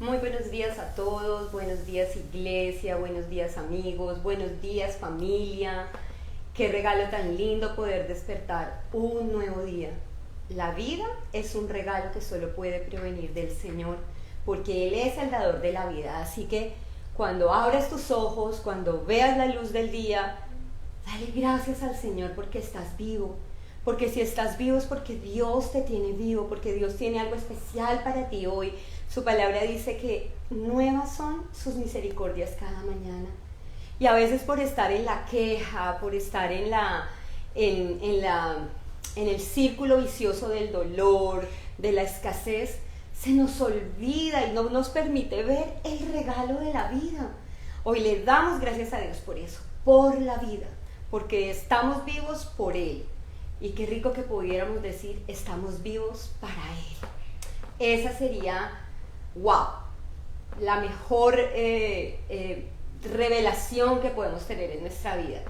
Muy buenos días a todos, buenos días iglesia, buenos días amigos, buenos días familia. Qué regalo tan lindo poder despertar un nuevo día. La vida es un regalo que solo puede provenir del Señor, porque Él es el dador de la vida. Así que cuando abras tus ojos, cuando veas la luz del día, dale gracias al Señor porque estás vivo. Porque si estás vivo es porque Dios te tiene vivo, porque Dios tiene algo especial para ti hoy. Su palabra dice que nuevas son sus misericordias cada mañana. Y a veces por estar en la queja, por estar en el círculo vicioso del dolor, de la escasez, se nos olvida y no nos permite ver el regalo de la vida. Hoy le damos gracias a Dios por eso, por la vida, porque estamos vivos por Él. Y qué rico que pudiéramos decir, estamos vivos para Él. Esa sería, wow, la mejor revelación que podemos tener en nuestra vida.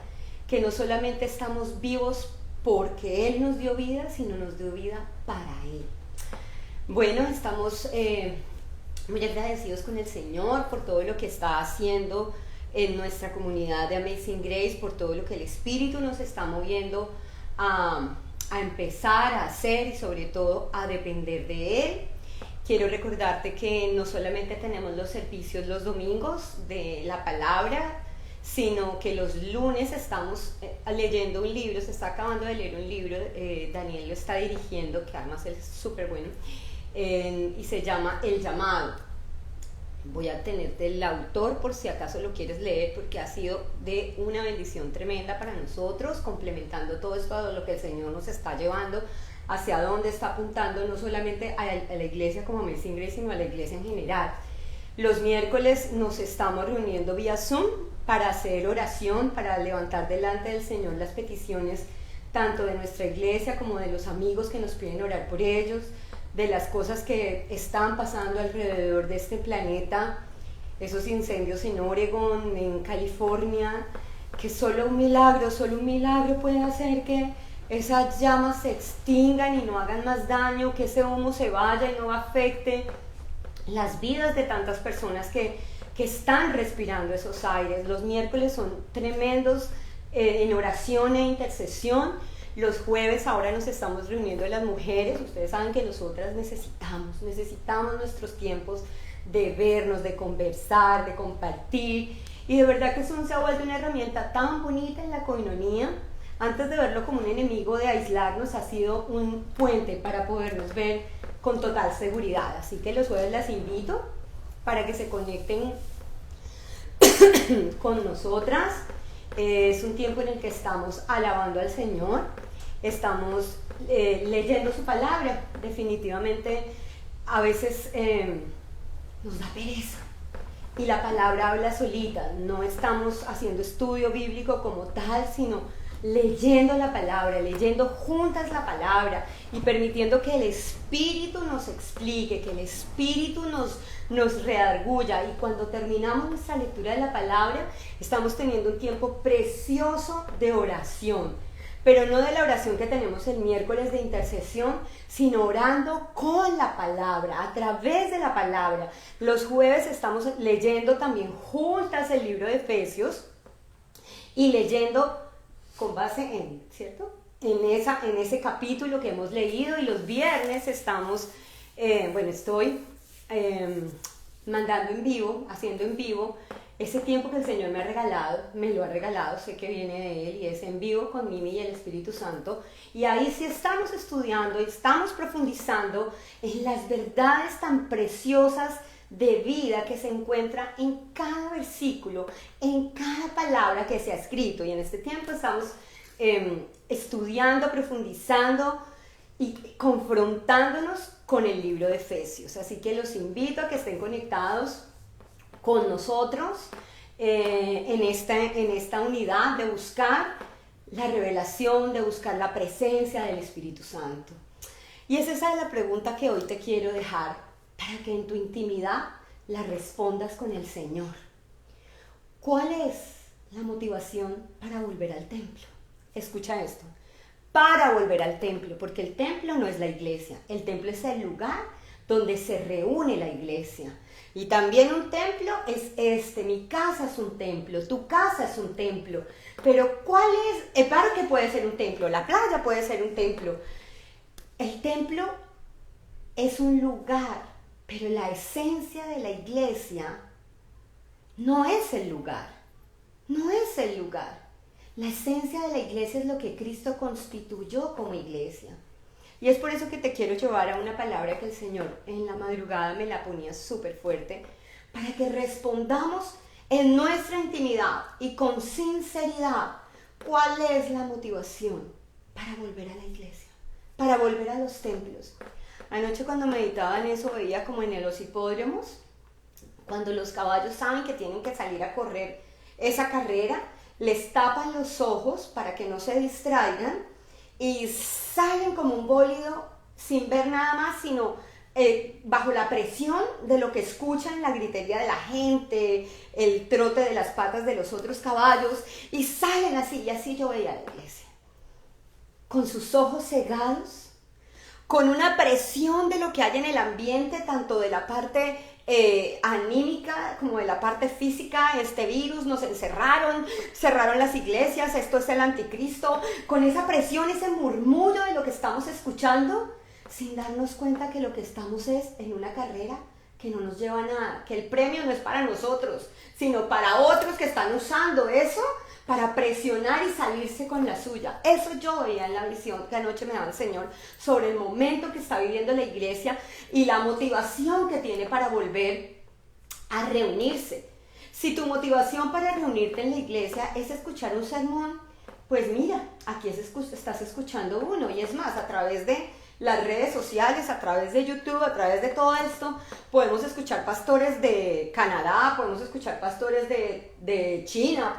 Que no solamente estamos vivos porque Él nos dio vida, sino nos dio vida para Él. Bueno, estamos muy agradecidos con el Señor por todo lo que está haciendo en nuestra comunidad de Amazing Grace, por todo lo que el Espíritu nos está moviendo a empezar a hacer y sobre todo a depender de Él. Quiero recordarte que no solamente tenemos los servicios los domingos de la palabra, sino que los lunes estamos leyendo un libro, se está acabando de leer un libro, Daniel lo está dirigiendo, que además es súper bueno, y se llama El Llamado. Voy a tenerte el autor por si acaso lo quieres leer, porque ha sido de una bendición tremenda para nosotros, complementando todo esto a lo que el Señor nos está llevando, hacia dónde está apuntando, no solamente a la iglesia como Amazing Grace, sino a la iglesia en general. Los miércoles nos estamos reuniendo vía Zoom para hacer oración, para levantar delante del Señor las peticiones tanto de nuestra iglesia como de los amigos que nos piden orar por ellos, de las cosas que están pasando alrededor de este planeta, esos incendios en Oregon, en California, que solo un milagro puede hacer que esas llamas se extingan y no hagan más daño, que ese humo se vaya y no afecte las vidas de tantas personas que están respirando esos aires. Los miércoles son tremendos en oración e intercesión. Los jueves ahora nos estamos reuniendo las mujeres. Ustedes saben que nosotras necesitamos nuestros tiempos de vernos, de conversar, de compartir. Y de verdad que Zoom se ha vuelto una herramienta tan bonita en la coinonía. Antes de verlo como un enemigo de aislarnos, ha sido un puente para podernos ver con total seguridad. Así que los jueves las invito para que se conecten con nosotras. Es un tiempo en el que estamos alabando al Señor, estamos leyendo su palabra. Definitivamente a veces nos da pereza y la palabra habla solita. No estamos haciendo estudio bíblico como tal, sino leyendo la palabra, leyendo juntas la palabra y permitiendo que el Espíritu nos explique, que el Espíritu nos redarguya. Y cuando terminamos nuestra lectura de la palabra, estamos teniendo un tiempo precioso de oración, pero no de la oración que tenemos el miércoles de intercesión, sino orando con la palabra, a través de la palabra. Los jueves estamos leyendo también juntas el libro de Efesios y leyendo con base en, ¿cierto? En ese capítulo que hemos leído. Y los viernes estamos, estoy mandando en vivo, haciendo en vivo ese tiempo que el Señor me lo ha regalado, sé que viene de Él, y es en vivo con Mimi y el Espíritu Santo. Y ahí sí estamos estudiando, estamos profundizando en las verdades tan preciosas de vida que se encuentra en cada versículo, en cada palabra que se ha escrito. Y en este tiempo estamos estudiando, profundizando y confrontándonos con el libro de Efesios. Así que los invito a que estén conectados con nosotros en esta unidad de buscar la revelación, de buscar la presencia del Espíritu Santo. Y esa es la pregunta que hoy te quiero dejar, para que en tu intimidad la respondas con el Señor. ¿Cuál es la motivación para volver al templo? Escucha esto. Para volver al templo, porque el templo no es la iglesia, el templo es el lugar donde se reúne la iglesia. Y también un templo es mi casa es un templo, tu casa es un templo. Pero ¿cuál es? El parque puede ser un templo, la playa puede ser un templo. El templo es un lugar, pero la esencia de la iglesia no es el lugar, no es el lugar. La esencia de la iglesia es lo que Cristo constituyó como iglesia. Y es por eso que te quiero llevar a una palabra que el Señor en la madrugada me la ponía súper fuerte, para que respondamos en nuestra intimidad y con sinceridad cuál es la motivación para volver a la iglesia, para volver a los templos. Anoche cuando meditaba en eso veía como en los hipódromos, cuando los caballos saben que tienen que salir a correr esa carrera, les tapan los ojos para que no se distraigan y salen como un bólido sin ver nada más, sino bajo la presión de lo que escuchan, la gritería de la gente, el trote de las patas de los otros caballos, y salen así. Y así yo veía a la iglesia, con sus ojos cegados, con una presión de lo que hay en el ambiente, tanto de la parte anímica como de la parte física. Este virus nos encerraron, cerraron las iglesias, esto es el anticristo, con esa presión, ese murmullo de lo que estamos escuchando, sin darnos cuenta que lo que estamos es en una carrera que no nos lleva a nada, que el premio no es para nosotros, sino para otros que están usando eso para presionar y salirse con la suya. Eso yo veía en la visión que anoche me daba el Señor sobre el momento que está viviendo la iglesia y la motivación que tiene para volver a reunirse. Si tu motivación para reunirte en la iglesia es escuchar un sermón, pues mira, aquí estás escuchando uno, y es más, a través de las redes sociales, a través de YouTube, a través de todo esto, podemos escuchar pastores de Canadá, podemos escuchar pastores de China,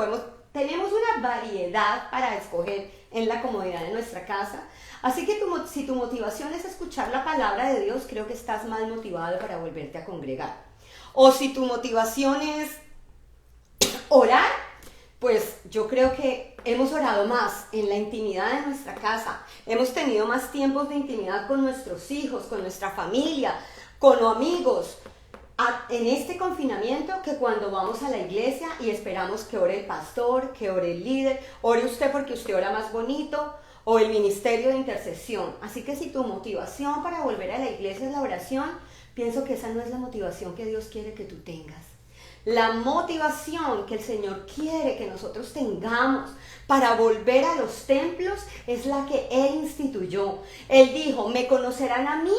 tenemos una variedad para escoger en la comodidad de nuestra casa. Así que si tu motivación es escuchar la palabra de Dios, creo que estás más motivado para volverte a congregar. O si tu motivación es orar, pues yo creo que hemos orado más en la intimidad de nuestra casa. Hemos tenido más tiempos de intimidad con nuestros hijos, con nuestra familia, con amigos, en este confinamiento, que cuando vamos a la iglesia y esperamos que ore el pastor, que ore el líder, ore usted porque usted ora más bonito, o el ministerio de intercesión. Así que si tu motivación para volver a la iglesia es la oración, pienso que esa no es la motivación que Dios quiere que tú tengas. La motivación que el Señor quiere que nosotros tengamos para volver a los templos es la que Él instituyó. Él dijo: me conocerán a mí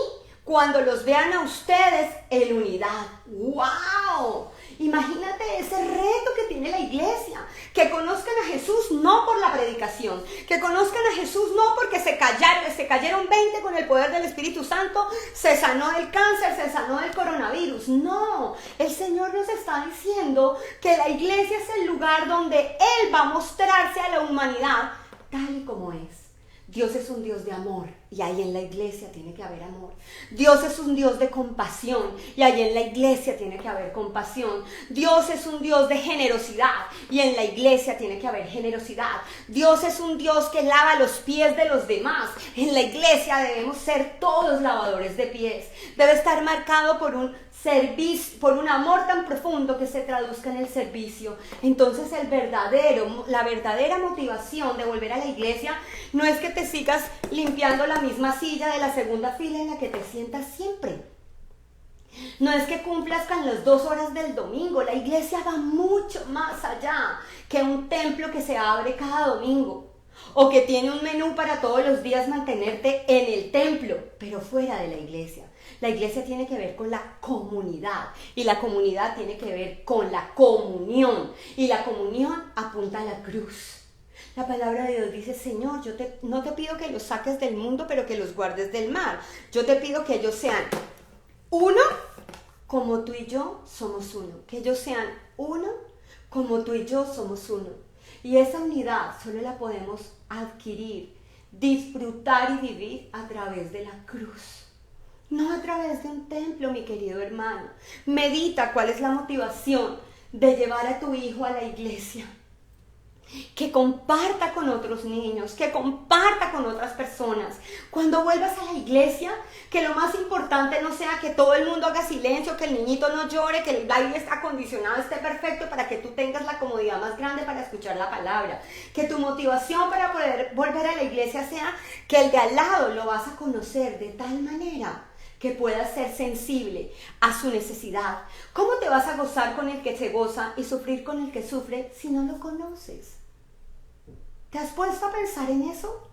cuando los vean a ustedes en unidad. ¡Wow! Imagínate ese reto que tiene la iglesia, que conozcan a Jesús no por la predicación, que conozcan a Jesús no porque se cayeron 20 con el poder del Espíritu Santo, se sanó del cáncer, se sanó del coronavirus. No, el Señor nos está diciendo que la iglesia es el lugar donde Él va a mostrarse a la humanidad tal y como es. Dios es un Dios de amor, y ahí en la iglesia tiene que haber amor. Dios es un Dios de compasión, y ahí en la iglesia tiene que haber compasión. Dios es un Dios de generosidad, y en la iglesia tiene que haber generosidad. Dios es un Dios que lava los pies de los demás. En la iglesia debemos ser todos lavadores de pies. Debe estar marcado por un servicio, por un amor tan profundo que se traduzca en el servicio. Entonces la verdadera motivación de volver a la iglesia no es que te sigas limpiando la misma silla de la segunda fila en la que te sientas siempre. No es que cumplas con las 2 horas del domingo. La iglesia va mucho más allá que un templo que se abre cada domingo, o que tiene un menú para todos los días mantenerte en el templo, pero fuera de la iglesia. La iglesia tiene que ver con la comunidad, y la comunidad tiene que ver con la comunión, y la comunión apunta a la cruz. La palabra de Dios dice: Señor, no te pido que los saques del mundo, pero que los guardes del mal. Yo te pido que ellos sean uno como tú y yo somos uno. Que ellos sean uno como tú y yo somos uno. Y esa unidad solo la podemos adquirir, disfrutar y vivir a través de la cruz. No a través de un templo, mi querido hermano. Medita cuál es la motivación de llevar a tu hijo a la iglesia. que comparta con otros niños, que comparta con otras personas. Cuando vuelvas a la iglesia, que lo más importante no sea que todo el mundo haga silencio, que el niñito no llore, que el aire acondicionado esté perfecto para que tú tengas la comodidad más grande para escuchar la palabra. Que tu motivación para poder volver a la iglesia sea que el de al lado lo vas a conocer de tal manera que puedas ser sensible a su necesidad. ¿Cómo te vas a gozar con el que se goza y sufrir con el que sufre si no lo conoces? ¿Te has puesto a pensar en eso?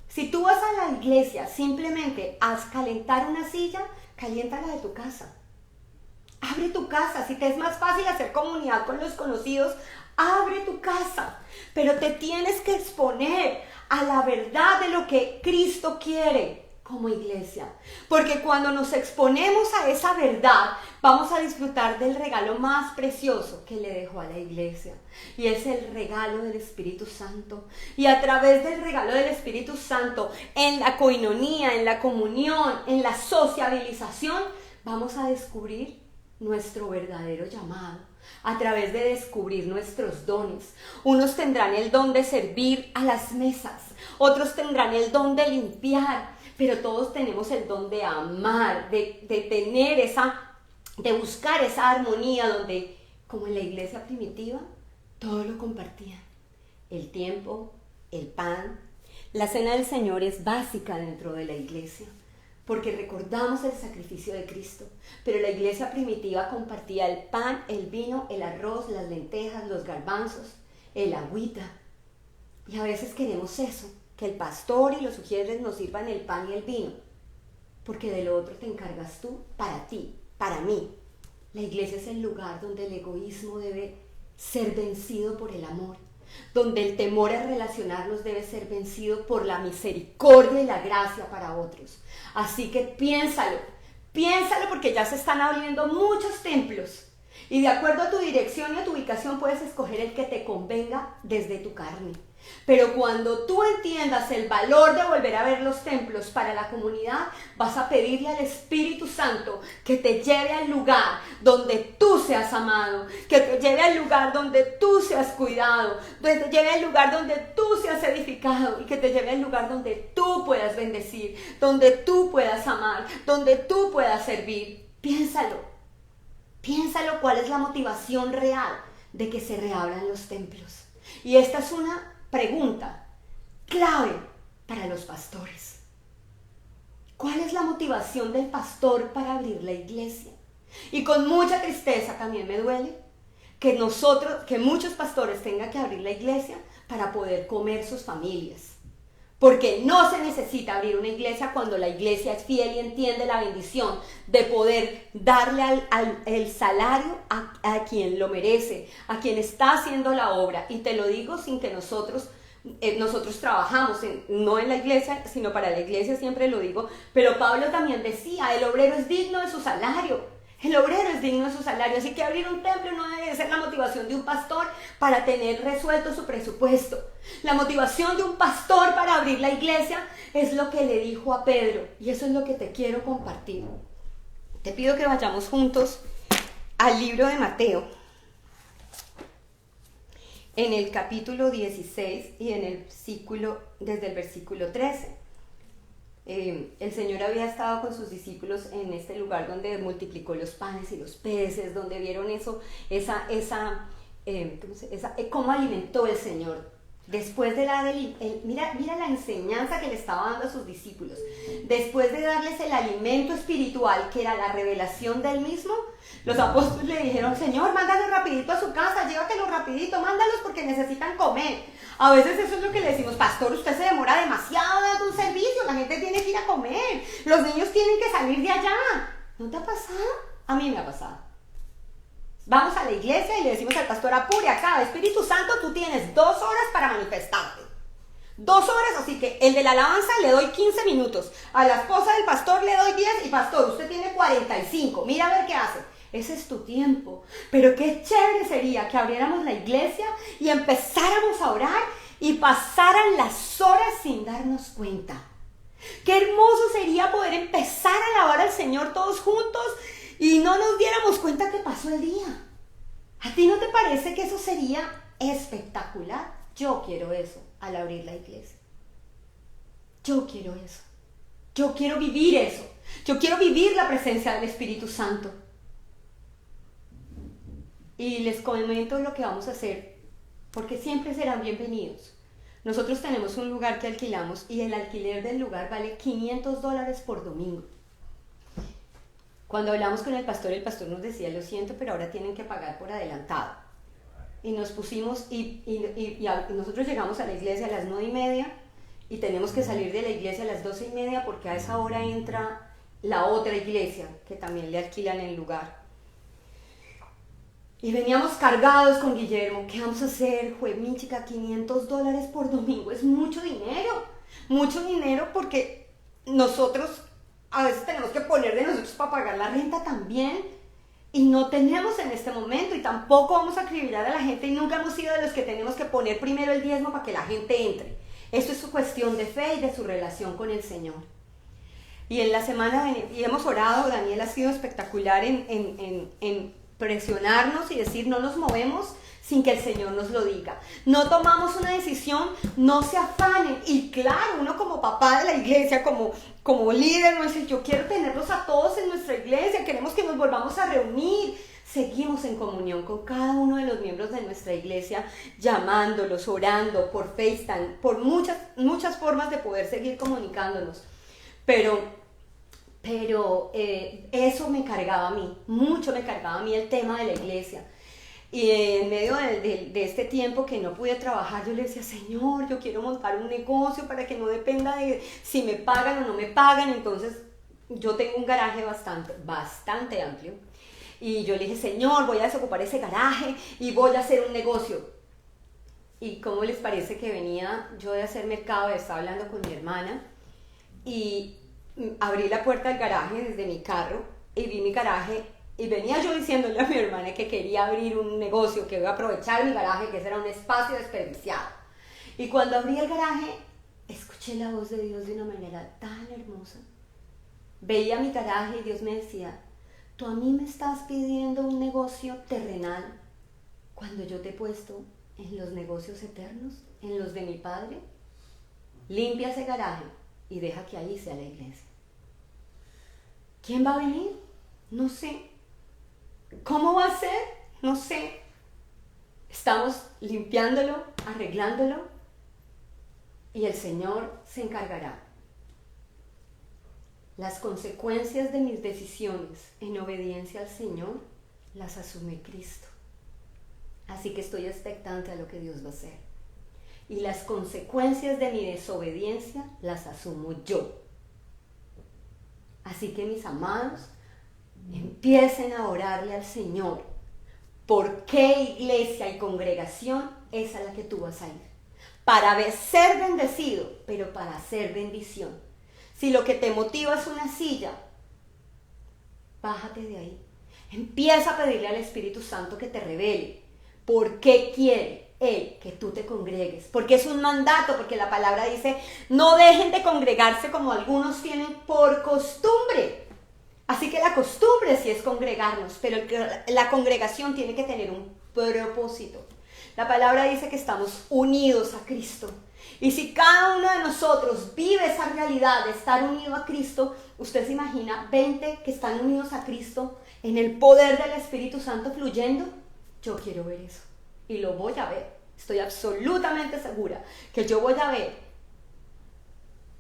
Si tú vas a la iglesia simplemente a calentar una silla, caliéntala de tu casa. Abre tu casa. Si te es más fácil hacer comunidad con los conocidos, abre tu casa. Pero te tienes que exponer a la verdad de lo que Cristo quiere como iglesia, porque cuando nos exponemos a esa verdad, vamos a disfrutar del regalo más precioso que le dejó a la iglesia, y es el regalo del Espíritu Santo. Y a través del regalo del Espíritu Santo, en la coinonía, en la comunión, en la sociabilización, vamos a descubrir nuestro verdadero llamado, a través de descubrir nuestros dones. Unos tendrán el don de servir a las mesas, otros tendrán el don de limpiar, pero todos tenemos el don de amar, de tener de buscar esa armonía donde, como en la iglesia primitiva, todo lo compartían. El tiempo, el pan. La cena del Señor es básica dentro de la iglesia, porque recordamos el sacrificio de Cristo, pero la iglesia primitiva compartía el pan, el vino, el arroz, las lentejas, los garbanzos, el agüita. Y a veces queremos eso, que el pastor y los sugieres nos sirvan el pan y el vino, porque de lo otro te encargas tú, para ti, para mí. La iglesia es el lugar donde el egoísmo debe ser vencido por el amor, donde el temor a relacionarnos debe ser vencido por la misericordia y la gracia para otros. Así que piénsalo porque ya se están abriendo muchos templos, y de acuerdo a tu dirección y a tu ubicación puedes escoger el que te convenga desde tu carne. Pero cuando tú entiendas el valor de volver a ver los templos para la comunidad, vas a pedirle al Espíritu Santo que te lleve al lugar donde tú seas amado, que te lleve al lugar donde tú seas cuidado, que te lleve al lugar donde tú seas edificado y que te lleve al lugar donde tú puedas bendecir, donde tú puedas amar, donde tú puedas servir. Piénsalo cuál es la motivación real de que se reabran los templos. Y esta es una pregunta clave para los pastores. ¿Cuál es la motivación del pastor para abrir la iglesia? Y con mucha tristeza también me duele que muchos pastores tengan que abrir la iglesia para poder comer sus familias. Porque no se necesita abrir una iglesia cuando la iglesia es fiel y entiende la bendición de poder darle el salario a quien lo merece, a quien está haciendo la obra. Y te lo digo sin que nosotros trabajamos, no en la iglesia, sino para la iglesia, siempre lo digo. Pero Pablo también decía, el obrero es digno de su salario. El obrero es digno de su salario, así que abrir un templo no debe ser la motivación de un pastor para tener resuelto su presupuesto. La motivación de un pastor para abrir la iglesia es lo que le dijo a Pedro, y eso es lo que te quiero compartir. Te pido que vayamos juntos al libro de Mateo, en el capítulo 16 y desde el versículo 13. El Señor había estado con sus discípulos en este lugar donde multiplicó los panes y los peces, donde vieron cómo alimentó el Señor. Después de mira la enseñanza que le estaba dando a sus discípulos. Después de darles el alimento espiritual, que era la revelación del mismo, los apóstoles le dijeron, Señor, mándalos rapidito a su casa, llévatelos rapidito, mándalos porque necesitan comer. A veces eso es lo que le decimos, pastor, usted se demora demasiado dando un servicio, la gente tiene que ir a comer, los niños tienen que salir de allá. ¿No te ha pasado? A mí me ha pasado. Vamos a la iglesia y le decimos al pastor, apure acá, Espíritu Santo, tú tienes 2 horas para manifestarte. 2 horas, así que el de la alabanza le doy 15 minutos, a la esposa del pastor le doy 10 y pastor, usted tiene 45, mira a ver qué hace. Ese es tu tiempo. Pero qué chévere sería que abriéramos la iglesia y empezáramos a orar y pasaran las horas sin darnos cuenta. Qué hermoso sería poder empezar a alabar al Señor todos juntos y no nos diéramos cuenta que pasó el día. ¿A ti no te parece que eso sería espectacular? Yo quiero eso al abrir la iglesia. Yo quiero eso. Yo quiero vivir eso. Yo quiero vivir la presencia del Espíritu Santo. Y les comento lo que vamos a hacer, porque siempre serán bienvenidos. Nosotros tenemos un lugar que alquilamos y el alquiler del lugar vale $500 por domingo. Cuando hablamos con el pastor nos decía, lo siento, pero ahora tienen que pagar por adelantado. Y nos pusimos, y nosotros llegamos a la iglesia a las 9:30 y tenemos que salir de la iglesia a las 12:30 porque a esa hora entra la otra iglesia que también le alquilan el lugar. Y veníamos cargados con Guillermo. ¿Qué vamos a hacer? Chica, $500 por domingo es mucho dinero porque nosotros a veces tenemos que poner de nosotros para pagar la renta también y no tenemos en este momento y tampoco vamos a acribillar a la gente y nunca hemos sido de los que tenemos que poner primero el diezmo para que la gente entre. Esto es su cuestión de fe y de su relación con el Señor. Y en la semana y hemos orado, Daniel ha sido espectacular en presionarnos y decir no nos movemos sin que el Señor nos lo diga. No tomamos una decisión, no se afanen. Y claro, uno como papá de la iglesia, como líder, no dice yo quiero tenerlos a todos en nuestra iglesia, queremos que nos volvamos a reunir. Seguimos en comunión con cada uno de los miembros de nuestra iglesia, llamándolos, orando, por FaceTime, por muchas formas de poder seguir comunicándonos. Pero eso me cargaba a mí, mucho me cargaba a mí el tema de la iglesia. Y en medio de este tiempo que no pude trabajar, yo le decía, Señor, yo quiero montar un negocio para que no dependa de si me pagan o no me pagan. Entonces yo tengo un garaje bastante amplio. Y yo le dije, Señor, voy a desocupar ese garaje y voy a hacer un negocio. ¿Y cómo les parece que venía yo de hacer mercado? Estaba hablando con mi hermana y abrí la puerta del garaje desde mi carro y vi mi garaje y venía yo diciéndole a mi hermana que quería abrir un negocio, que iba a aprovechar mi garaje, que ese era un espacio desperdiciado. Y cuando abrí el garaje, escuché la voz de Dios de una manera tan hermosa. Veía mi garaje y Dios me decía, tú a mí me estás pidiendo un negocio terrenal cuando yo te he puesto en los negocios eternos, en los de mi Padre. Limpia ese garaje y deja que ahí sea la iglesia. ¿Quién va a venir? No sé. ¿Cómo va a ser? No sé. Estamos limpiándolo, arreglándolo y el Señor se encargará. Las consecuencias de mis decisiones en obediencia al Señor las asume Cristo. Así que estoy expectante a lo que Dios va a hacer. Y las consecuencias de mi desobediencia las asumo yo. Así que mis amados, empiecen a orarle al Señor. ¿Por qué iglesia y congregación es a la que tú vas a ir? Para ser bendecido, pero para hacer bendición. Si lo que te motiva es una silla, bájate de ahí. Empieza a pedirle al Espíritu Santo que te revele por qué quiere Él que tú te congregues. Porque es un mandato, porque la palabra dice, no dejen de congregarse como algunos tienen por costumbre. Así que la costumbre sí es congregarnos, pero la congregación tiene que tener un propósito. La palabra dice que estamos unidos a Cristo. Y si cada uno de nosotros vive esa realidad de estar unido a Cristo, usted se imagina 20 que están unidos a Cristo en el poder del Espíritu Santo fluyendo. Yo quiero ver eso y lo voy a ver. Estoy absolutamente segura que yo voy a ver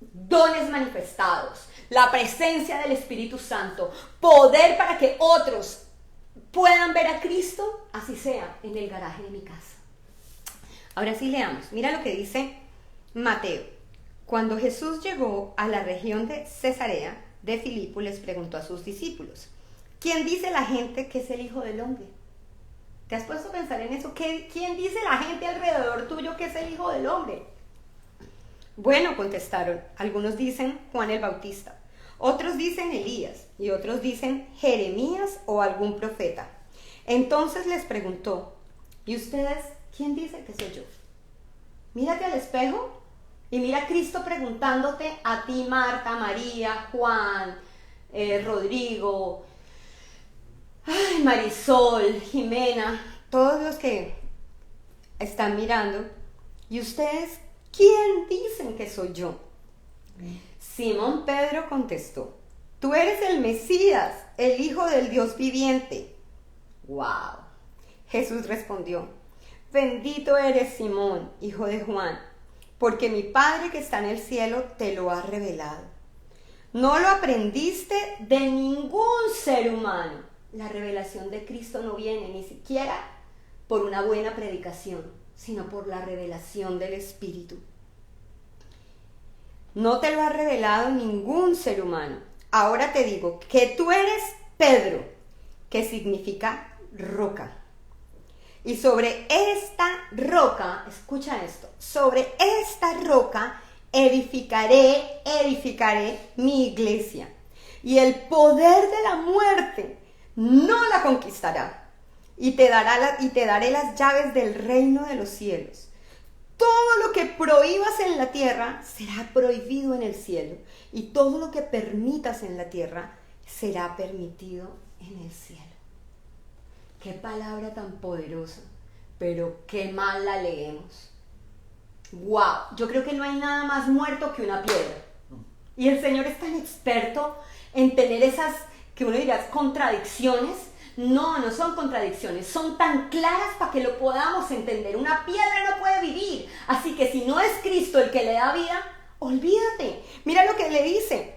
dones manifestados, la presencia del Espíritu Santo, poder para que otros puedan ver a Cristo, así sea en el garaje de mi casa. Ahora sí leamos, mira lo que dice Mateo. Cuando Jesús llegó a la región de Cesarea de Filipo, les preguntó a sus discípulos, ¿quién dice la gente que es el Hijo del Hombre? ¿Te has puesto a pensar en eso? ¿Quién dice la gente alrededor tuyo que es el Hijo del Hombre? Bueno, contestaron, algunos dicen Juan el Bautista, otros dicen Elías y otros dicen Jeremías o algún profeta. Entonces les preguntó, ¿y ustedes quién dice que soy yo? Mírate al espejo y mira a Cristo preguntándote a ti, Marta, María, Juan, Rodrigo, Marisol, Jimena, todos los que están mirando. ¿Y ustedes quién dicen que soy yo? Simón Pedro contestó, tú eres el Mesías, el Hijo del Dios viviente. ¡Wow! Jesús respondió, bendito eres Simón, hijo de Juan, porque mi Padre que está en el cielo te lo ha revelado. No lo aprendiste de ningún ser humano. La revelación de Cristo no viene ni siquiera por una buena predicación, sino por la revelación del Espíritu. No te lo ha revelado ningún ser humano. Ahora te digo que tú eres Pedro, que significa roca. Y sobre esta roca, escucha esto, sobre esta roca edificaré mi iglesia. Y el poder de la muerte no la conquistará. Y te daré las llaves del reino de los cielos. Todo lo que prohíbas en la tierra será prohibido en el cielo. Y todo lo que permitas en la tierra será permitido en el cielo. Qué palabra tan poderosa, pero qué mal la leemos. ¡Wow! Yo creo que no hay nada más muerto que una piedra. Y el Señor es tan experto en tener esas, que uno diría, contradicciones. No, no son contradicciones, son tan claras para que lo podamos entender. Una piedra no puede vivir, así que si no es Cristo el que le da vida, olvídate. Mira lo que le dice.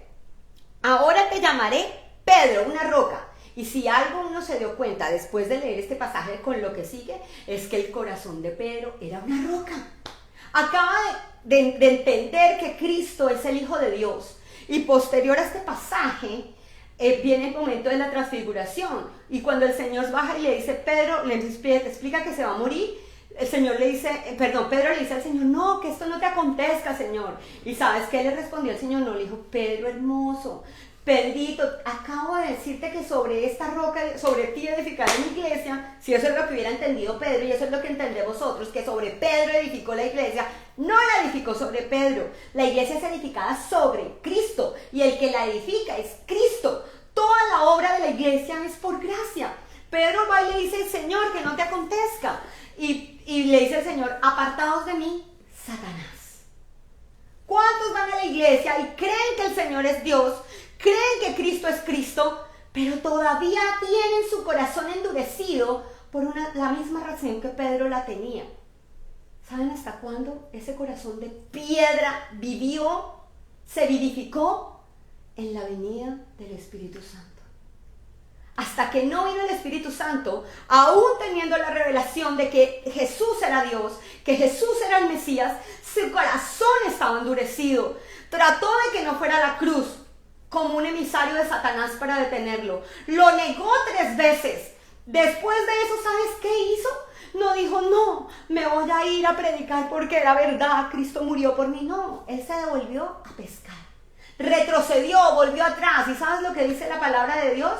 Ahora te llamaré Pedro, una roca. Y si algo uno se dio cuenta después de leer este pasaje con lo que sigue, es que el corazón de Pedro era una roca. Acaba de entender que Cristo es el Hijo de Dios. Y posterior a este pasaje, viene el momento de la transfiguración. Y cuando el Señor baja y le dice, Pedro, le explica que se va a morir, Pedro le dice al Señor, no, que esto no te acontezca, Señor. Y ¿sabes qué le respondió el Señor? No, le dijo, Pedro hermoso, Pedrito, acabo de decirte que sobre esta roca, sobre ti edificaré mi iglesia. Si eso es lo que hubiera entendido Pedro, y eso es lo que entendemos nosotros, que sobre Pedro edificó la iglesia. No la edificó sobre Pedro, la iglesia es edificada sobre Cristo, y el que la edifica es Cristo. Toda la obra de la iglesia es por gracia. Pedro va y le dice, Señor, que no te acontezca. Y le dice el Señor, apartaos de mí, Satanás. ¿Cuántos van a la iglesia y creen que el Señor es Dios? Creen que Cristo es Cristo, pero todavía tienen su corazón endurecido por la misma razón que Pedro la tenía. ¿Saben hasta cuándo ese corazón de piedra se vivificó? En la venida del Espíritu Santo. Hasta que no vino el Espíritu Santo, aún teniendo la revelación de que Jesús era Dios, que Jesús era el Mesías, su corazón estaba endurecido. Trató de que no fuera a la cruz como un emisario de Satanás para detenerlo. Lo negó 3 veces. Después de eso, ¿sabes qué hizo? No dijo, no, me voy a ir a predicar porque era verdad, Cristo murió por mí. No, él se devolvió a pescar. Retrocedió, volvió atrás. ¿Y sabes lo que dice la palabra de Dios?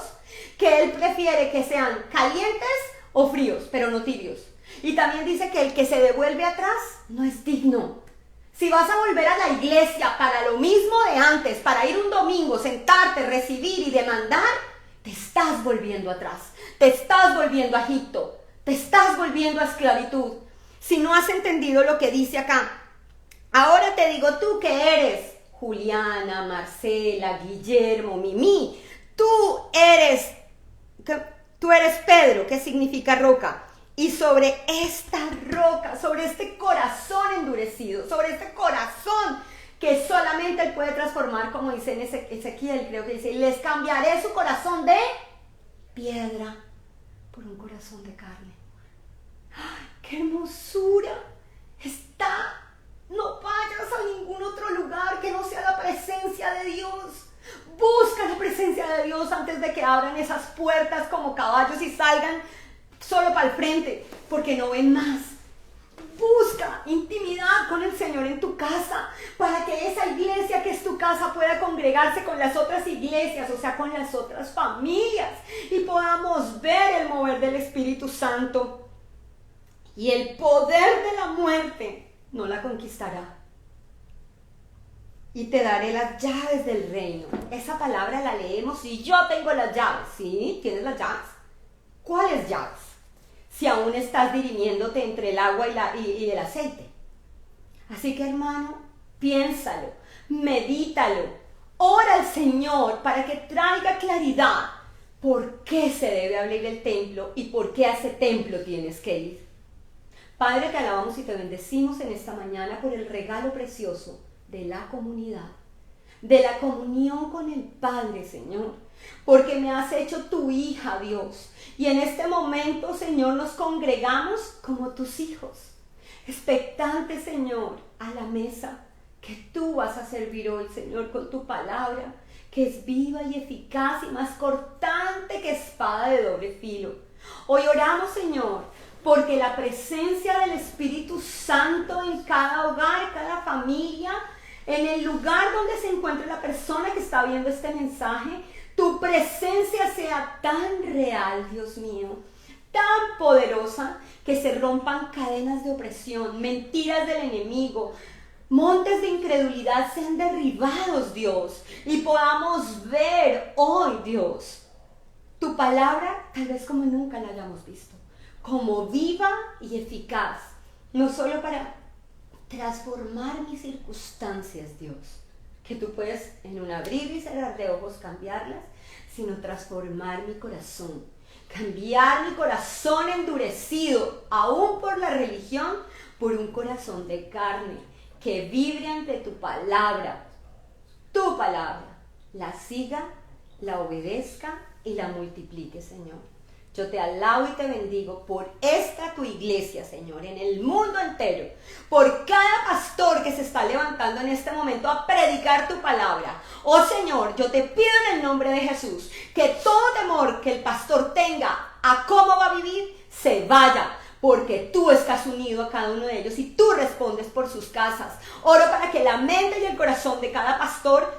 Que Él prefiere que sean calientes o fríos, pero no tibios. Y también dice que el que se devuelve atrás no es digno. Si vas a volver a la iglesia para lo mismo de antes, para ir un domingo, sentarte, recibir y demandar, te estás volviendo atrás. Te estás volviendo a Egipto. Te estás volviendo a esclavitud. Si no has entendido lo que dice acá, ahora te digo tú que eres Juliana, Marcela, Guillermo, Mimi, tú eres Pedro, que significa roca, y sobre esta roca, sobre este corazón endurecido, sobre este corazón que solamente Él puede transformar, como dice en Ezequiel, creo que dice, les cambiaré su corazón de piedra por un corazón de carne. ¡Ay, qué hermosura! No vayas a ningún otro lugar que no sea la presencia de Dios. Busca la presencia de Dios antes de que abran esas puertas como caballos y salgan solo para el frente, porque no ven más. Busca intimidad con el Señor en tu casa, para que esa iglesia que es tu casa pueda congregarse con las otras iglesias, o sea, con las otras familias, y podamos ver el mover del Espíritu Santo. Y el poder de la muerte no la conquistará. Y te daré las llaves del reino. Esa palabra la leemos y yo tengo las llaves. ¿Sí? ¿Tienes las llaves? ¿Cuáles llaves? Si aún estás dirimiéndote entre el agua y el aceite. Así que hermano, piénsalo, medítalo, ora al Señor para que traiga claridad por qué se debe abrir el templo y por qué a ese templo tienes que ir. Padre, te alabamos y te bendecimos en esta mañana por el regalo precioso de la comunidad, de la comunión con el Padre, Señor, porque me has hecho tu hija, Dios, y en este momento, Señor, nos congregamos como tus hijos, expectantes, Señor, a la mesa que tú vas a servir hoy, Señor, con tu palabra, que es viva y eficaz y más cortante que espada de doble filo. Hoy oramos, Señor, porque la presencia del Espíritu Santo en cada hogar, cada familia, en el lugar donde se encuentre la persona que está viendo este mensaje, tu presencia sea tan real, Dios mío, tan poderosa, que se rompan cadenas de opresión, mentiras del enemigo, montes de incredulidad sean derribados, Dios, y podamos ver hoy, Dios, tu palabra tal vez como nunca la hayamos visto, como viva y eficaz, no solo para transformar mis circunstancias, Dios, que tú puedes en un abrir y cerrar de ojos cambiarlas, sino transformar mi corazón, cambiar mi corazón endurecido, aún por la religión, por un corazón de carne, que vibre ante tu palabra, la siga, la obedezca y la multiplique, Señor. Yo te alabo y te bendigo por esta tu iglesia, Señor, en el mundo entero, por cada pastor que se está levantando en este momento a predicar tu palabra. Oh Señor, yo te pido en el nombre de Jesús que todo temor que el pastor tenga a cómo va a vivir, se vaya, porque tú estás unido a cada uno de ellos y tú respondes por sus casas. Oro para que la mente y el corazón de cada pastor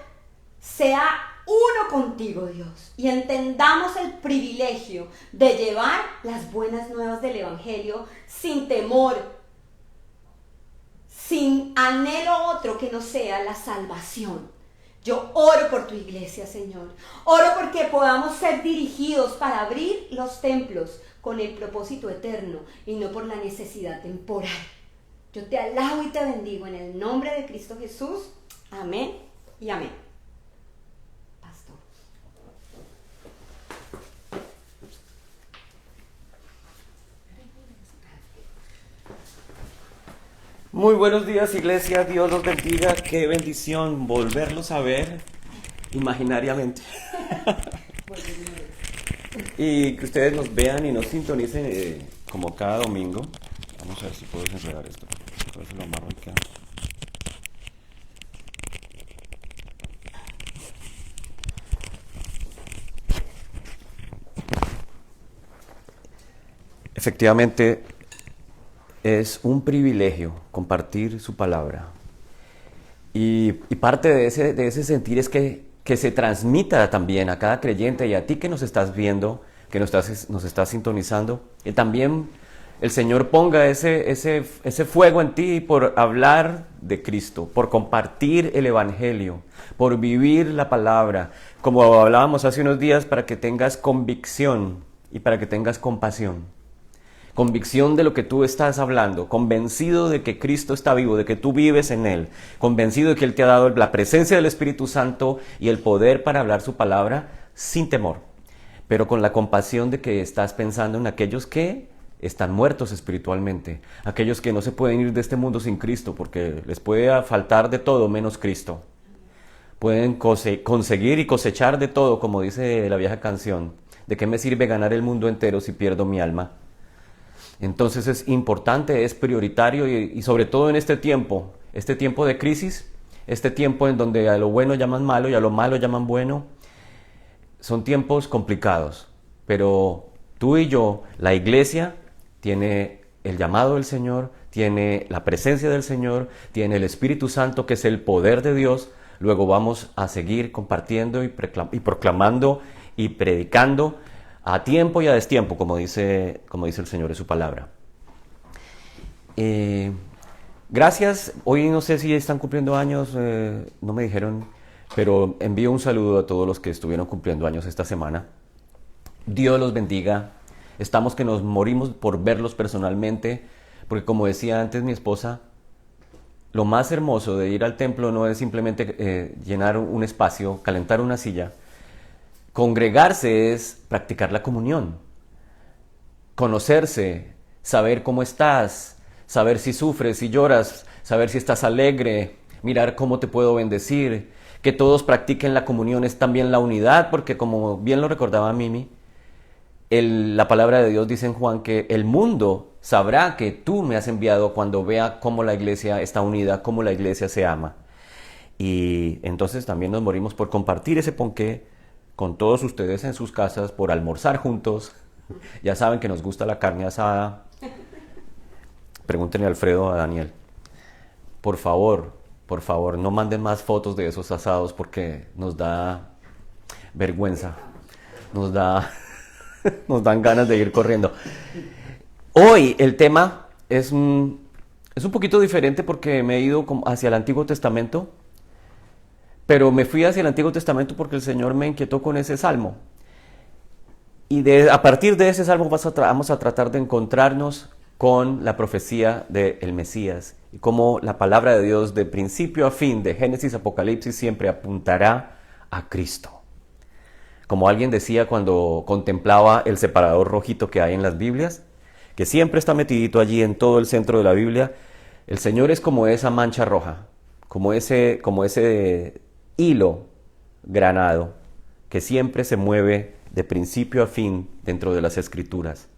sea uno contigo, Dios, y entendamos el privilegio de llevar las buenas nuevas del Evangelio sin temor, sin anhelo otro que no sea la salvación. Yo oro por tu iglesia, Señor. Oro porque podamos ser dirigidos para abrir los templos con el propósito eterno y no por la necesidad temporal. Yo te alabo y te bendigo en el nombre de Cristo Jesús. Amén y amén. Pastor. Muy buenos días, iglesia. Dios los bendiga. Qué bendición volverlos a ver imaginariamente. Y que ustedes nos vean y nos sintonicen como cada domingo. Vamos a ver si puedo desenredar esto. A ver si lo amarro acá. Efectivamente, es un privilegio compartir su palabra. Y parte de ese sentir es que se transmita también a cada creyente y a ti que nos estás viendo, que nos estás sintonizando. Y también el Señor ponga ese fuego en ti por hablar de Cristo, por compartir el Evangelio, por vivir la palabra. Como hablábamos hace unos días, para que tengas convicción y para que tengas compasión. Convicción de lo que tú estás hablando, convencido de que Cristo está vivo, de que tú vives en Él, convencido de que Él te ha dado la presencia del Espíritu Santo y el poder para hablar su palabra sin temor, pero con la compasión de que estás pensando en aquellos que están muertos espiritualmente, aquellos que no se pueden ir de este mundo sin Cristo, porque les puede faltar de todo menos Cristo. Pueden conseguir y cosechar de todo, como dice la vieja canción. ¿De qué me sirve ganar el mundo entero si pierdo mi alma? Entonces es importante, es prioritario y sobre todo en este tiempo de crisis, este tiempo en donde a lo bueno llaman malo y a lo malo llaman bueno, son tiempos complicados, pero tú y yo, la iglesia, tiene el llamado del Señor, tiene la presencia del Señor, tiene el Espíritu Santo que es el poder de Dios. Luego vamos a seguir compartiendo y proclamando y predicando a tiempo y a destiempo, como dice el Señor en su palabra. Gracias. Hoy no sé si están cumpliendo años, no me dijeron, pero envío un saludo a todos los que estuvieron cumpliendo años esta semana. Dios los bendiga. Estamos que nos morimos por verlos personalmente, porque como decía antes mi esposa, lo más hermoso de ir al templo no es simplemente llenar un espacio, calentar una silla. Congregarse es practicar la comunión, conocerse, saber cómo estás, saber si sufres, si lloras, saber si estás alegre, mirar cómo te puedo bendecir. Que todos practiquen la comunión es también la unidad, porque como bien lo recordaba Mimi, la palabra de Dios dice en Juan que el mundo sabrá que tú me has enviado cuando vea cómo la iglesia está unida, cómo la iglesia se ama. Y entonces también nos morimos por compartir ese ponqué con todos ustedes en sus casas, por almorzar juntos. Ya saben que nos gusta la carne asada. Pregúntenle a Alfredo, a Daniel. Por favor, no manden más fotos de esos asados porque nos da vergüenza. Nos dan ganas de ir corriendo. Hoy el tema es un poquito diferente porque me he ido hacia el Antiguo Testamento, pero me fui hacia el Antiguo Testamento porque el Señor me inquietó con ese salmo. Y a partir de ese salmo vamos a tratar de encontrarnos con la profecía del Mesías y cómo la palabra de Dios de principio a fin, de Génesis a Apocalipsis, siempre apuntará a Cristo. Como alguien decía cuando contemplaba el separador rojito que hay en las Biblias, que siempre está metidito allí en todo el centro de la Biblia, el Señor es como esa mancha roja, como ese hilo granado que siempre se mueve de principio a fin dentro de las Escrituras.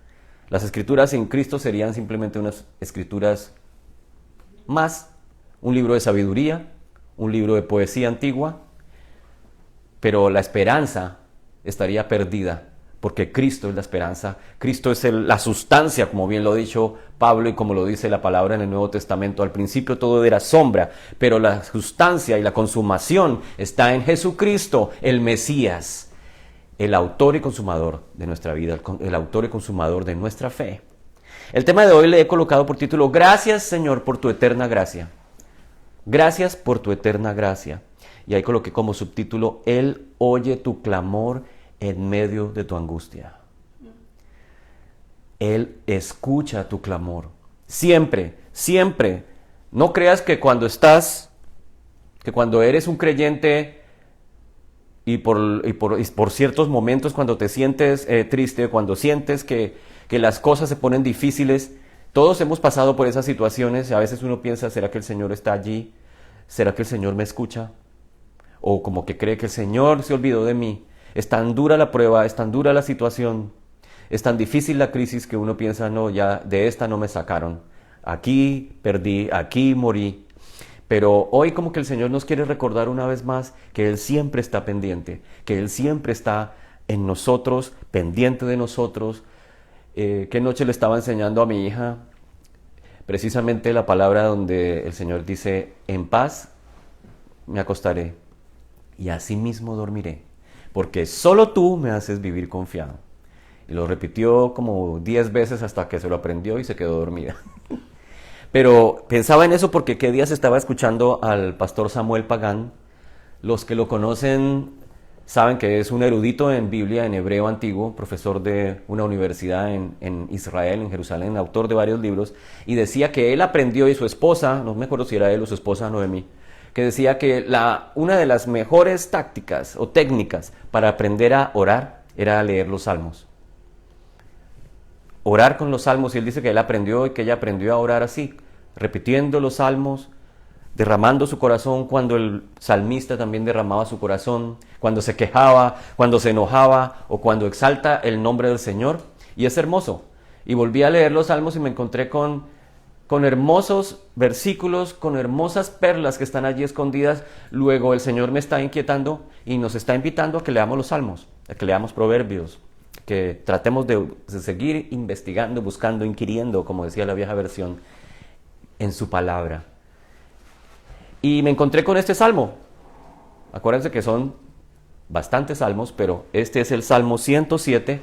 Las Escrituras en Cristo serían simplemente unas escrituras más, un libro de sabiduría, un libro de poesía antigua, pero la esperanza estaría perdida, porque Cristo es la esperanza, Cristo es la sustancia, como bien lo ha dicho Pablo y como lo dice la palabra en el Nuevo Testamento. Al principio todo era sombra, pero la sustancia y la consumación está en Jesucristo, el Mesías, el autor y consumador de nuestra vida, el autor y consumador de nuestra fe. El tema de hoy le he colocado por título: Gracias, Señor, por tu eterna gracia. Gracias por tu eterna gracia. Y ahí coloqué como subtítulo: Él oye tu clamor en medio de tu angustia. Él escucha tu clamor. Siempre, siempre. No creas que cuando eres un creyente y por ciertos momentos, cuando te sientes triste, cuando sientes que las cosas se ponen difíciles, todos hemos pasado por esas situaciones. A veces uno piensa: ¿será que el Señor está allí? ¿Será que el Señor me escucha? O como que cree que el Señor se olvidó de mí. Es tan dura la prueba, es tan dura la situación, es tan difícil la crisis que uno piensa: no, ya de esta no me sacaron. Aquí perdí, aquí morí. Pero hoy como que el Señor nos quiere recordar una vez más que Él siempre está pendiente, que Él siempre está en nosotros, pendiente de nosotros. ¿Qué noche le estaba enseñando a mi hija? Precisamente la palabra donde el Señor dice: en paz me acostaré y así mismo dormiré, porque solo tú me haces vivir confiado. Y lo repitió como 10 veces hasta que se lo aprendió y se quedó dormida. Pero pensaba en eso porque qué días estaba escuchando al pastor Samuel Pagán. Los que lo conocen saben que es un erudito en Biblia, en hebreo antiguo, profesor de una universidad en Israel, en Jerusalén, autor de varios libros, y decía que él aprendió, y su esposa, no me acuerdo si era él o su esposa Noemí, que decía que una de las mejores tácticas o técnicas para aprender a orar era leer los salmos. Orar con los salmos, y él dice que él aprendió y que ella aprendió a orar así, repitiendo los salmos, derramando su corazón cuando el salmista también derramaba su corazón, cuando se quejaba, cuando se enojaba o cuando exalta el nombre del Señor. Y es hermoso. Y volví a leer los salmos y me encontré con hermosos versículos, con hermosas perlas que están allí escondidas. Luego el Señor me está inquietando y nos está invitando a que leamos los salmos, a que leamos proverbios, que tratemos de seguir investigando, buscando, inquiriendo, como decía la vieja versión, en su palabra. Y me encontré con este salmo. Acuérdense que son bastantes salmos, pero este es el Salmo 107.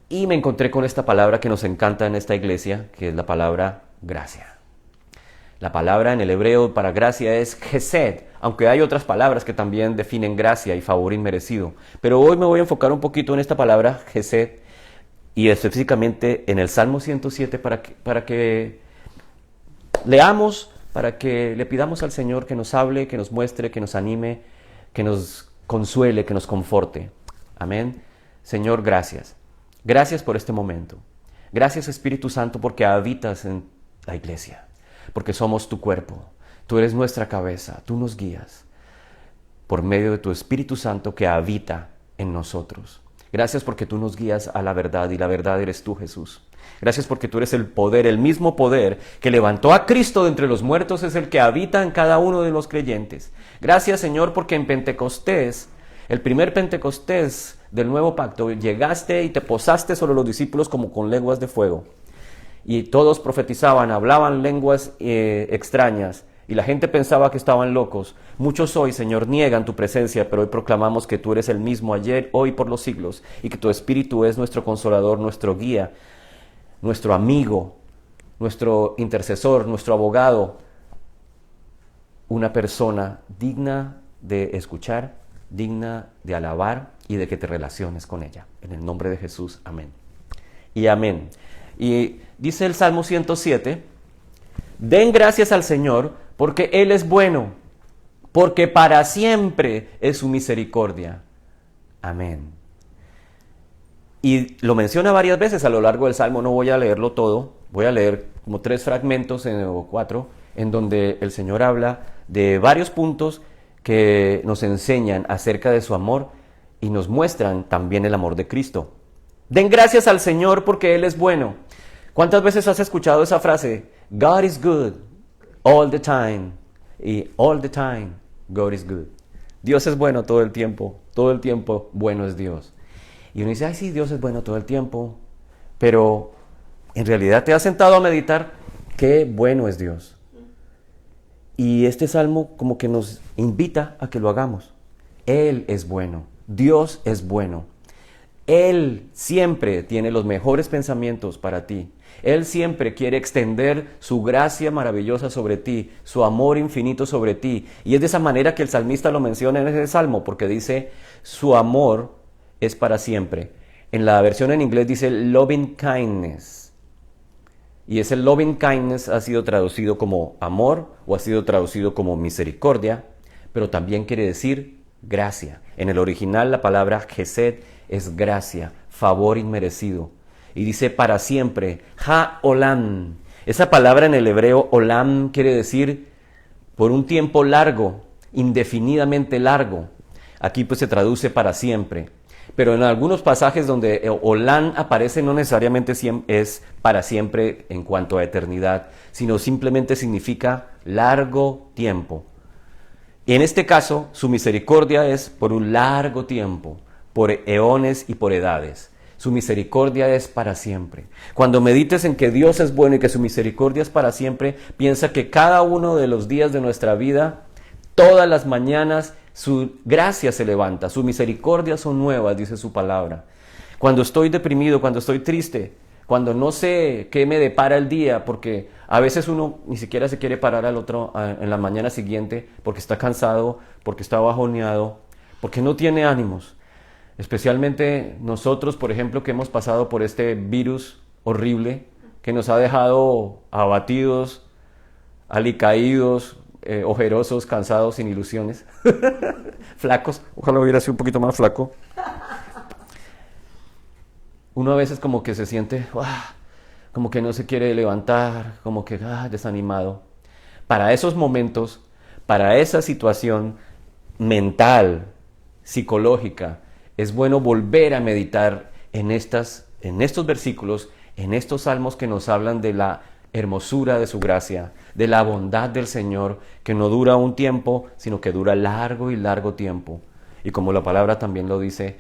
Y me encontré con esta palabra que nos encanta en esta iglesia, que es la palabra gracia. La palabra en el hebreo para gracia es Gesed, aunque hay otras palabras que también definen gracia y favor inmerecido. Pero hoy me voy a enfocar un poquito en esta palabra Gesed y específicamente en el Salmo 107 para que leamos para que le pidamos al Señor que nos hable, que nos muestre, que nos anime, que nos consuele, que nos conforte. Amén. Señor, gracias. Gracias por este momento. Gracias, Espíritu Santo, porque habitas en la iglesia, porque somos tu cuerpo. Tú eres nuestra cabeza, tú nos guías por medio de tu Espíritu Santo que habita en nosotros. Gracias porque tú nos guías a la verdad y la verdad eres tú, Jesús. Gracias porque tú eres el poder, el mismo poder que levantó a Cristo de entre los muertos es el que habita en cada uno de los creyentes. Gracias, Señor, porque en Pentecostés, el primer Pentecostés del nuevo pacto, llegaste y te posaste sobre los discípulos como con lenguas de fuego. Y todos profetizaban, hablaban lenguas extrañas. Y la gente pensaba que estaban locos. Muchos hoy, Señor, niegan tu presencia, pero hoy proclamamos que tú eres el mismo ayer, hoy, por los siglos, y que tu Espíritu es nuestro consolador, nuestro guía, nuestro amigo, nuestro intercesor, nuestro abogado, una persona digna de escuchar, digna de alabar y de que te relaciones con ella. En el nombre de Jesús, amén. Y amén. Y dice el Salmo 107, den gracias al Señor porque Él es bueno, porque para siempre es su misericordia. Amén. Y lo menciona varias veces a lo largo del Salmo, no voy a leerlo todo, voy a leer como 3 fragmentos o 4, en donde el Señor habla de varios puntos que nos enseñan acerca de su amor y nos muestran también el amor de Cristo. Den gracias al Señor porque Él es bueno. ¿Cuántas veces has escuchado esa frase? God is good all the time. Y all the time, God is good. Dios es bueno todo el tiempo bueno es Dios. Y uno dice, ay sí, Dios es bueno todo el tiempo, pero en realidad te has sentado a meditar qué bueno es Dios. Y este salmo como que nos invita a que lo hagamos. Él es bueno, Dios es bueno. Él siempre tiene los mejores pensamientos para ti. Él siempre quiere extender su gracia maravillosa sobre ti, su amor infinito sobre ti. Y es de esa manera que el salmista lo menciona en ese salmo, porque dice, su amor es para siempre. En la versión en inglés dice loving kindness. Y ese loving kindness ha sido traducido como amor o ha sido traducido como misericordia, pero también quiere decir gracia. En el original la palabra Hesed es gracia, favor inmerecido. Y dice para siempre, ha-olam. Esa palabra en el hebreo, olam, quiere decir por un tiempo largo, indefinidamente largo. Aquí pues se traduce para siempre. Pero en algunos pasajes donde olam aparece no necesariamente es para siempre en cuanto a eternidad, sino simplemente significa largo tiempo. Y en este caso, su misericordia es por un largo tiempo, por eones y por edades. Su misericordia es para siempre. Cuando medites en que Dios es bueno y que su misericordia es para siempre, piensa que cada uno de los días de nuestra vida, todas las mañanas, su gracia se levanta, su misericordia son nuevas, dice su palabra. Cuando estoy deprimido, cuando estoy triste, cuando no sé qué me depara el día, porque a veces uno ni siquiera se quiere parar en la mañana siguiente porque está cansado, porque está bajoneado, porque no tiene ánimos. Especialmente nosotros, por ejemplo, que hemos pasado por este virus horrible que nos ha dejado abatidos, alicaídos, ojerosos, cansados, sin ilusiones, flacos. Ojalá hubiera sido un poquito más flaco. Uno a veces como que se siente, como que no se quiere levantar, como que desanimado. Para esos momentos, para esa situación mental, psicológica, es bueno volver a meditar en estos versículos, en estos salmos que nos hablan de la hermosura de su gracia, de la bondad del Señor, que no dura un tiempo, sino que dura largo y largo tiempo. Y como la palabra también lo dice,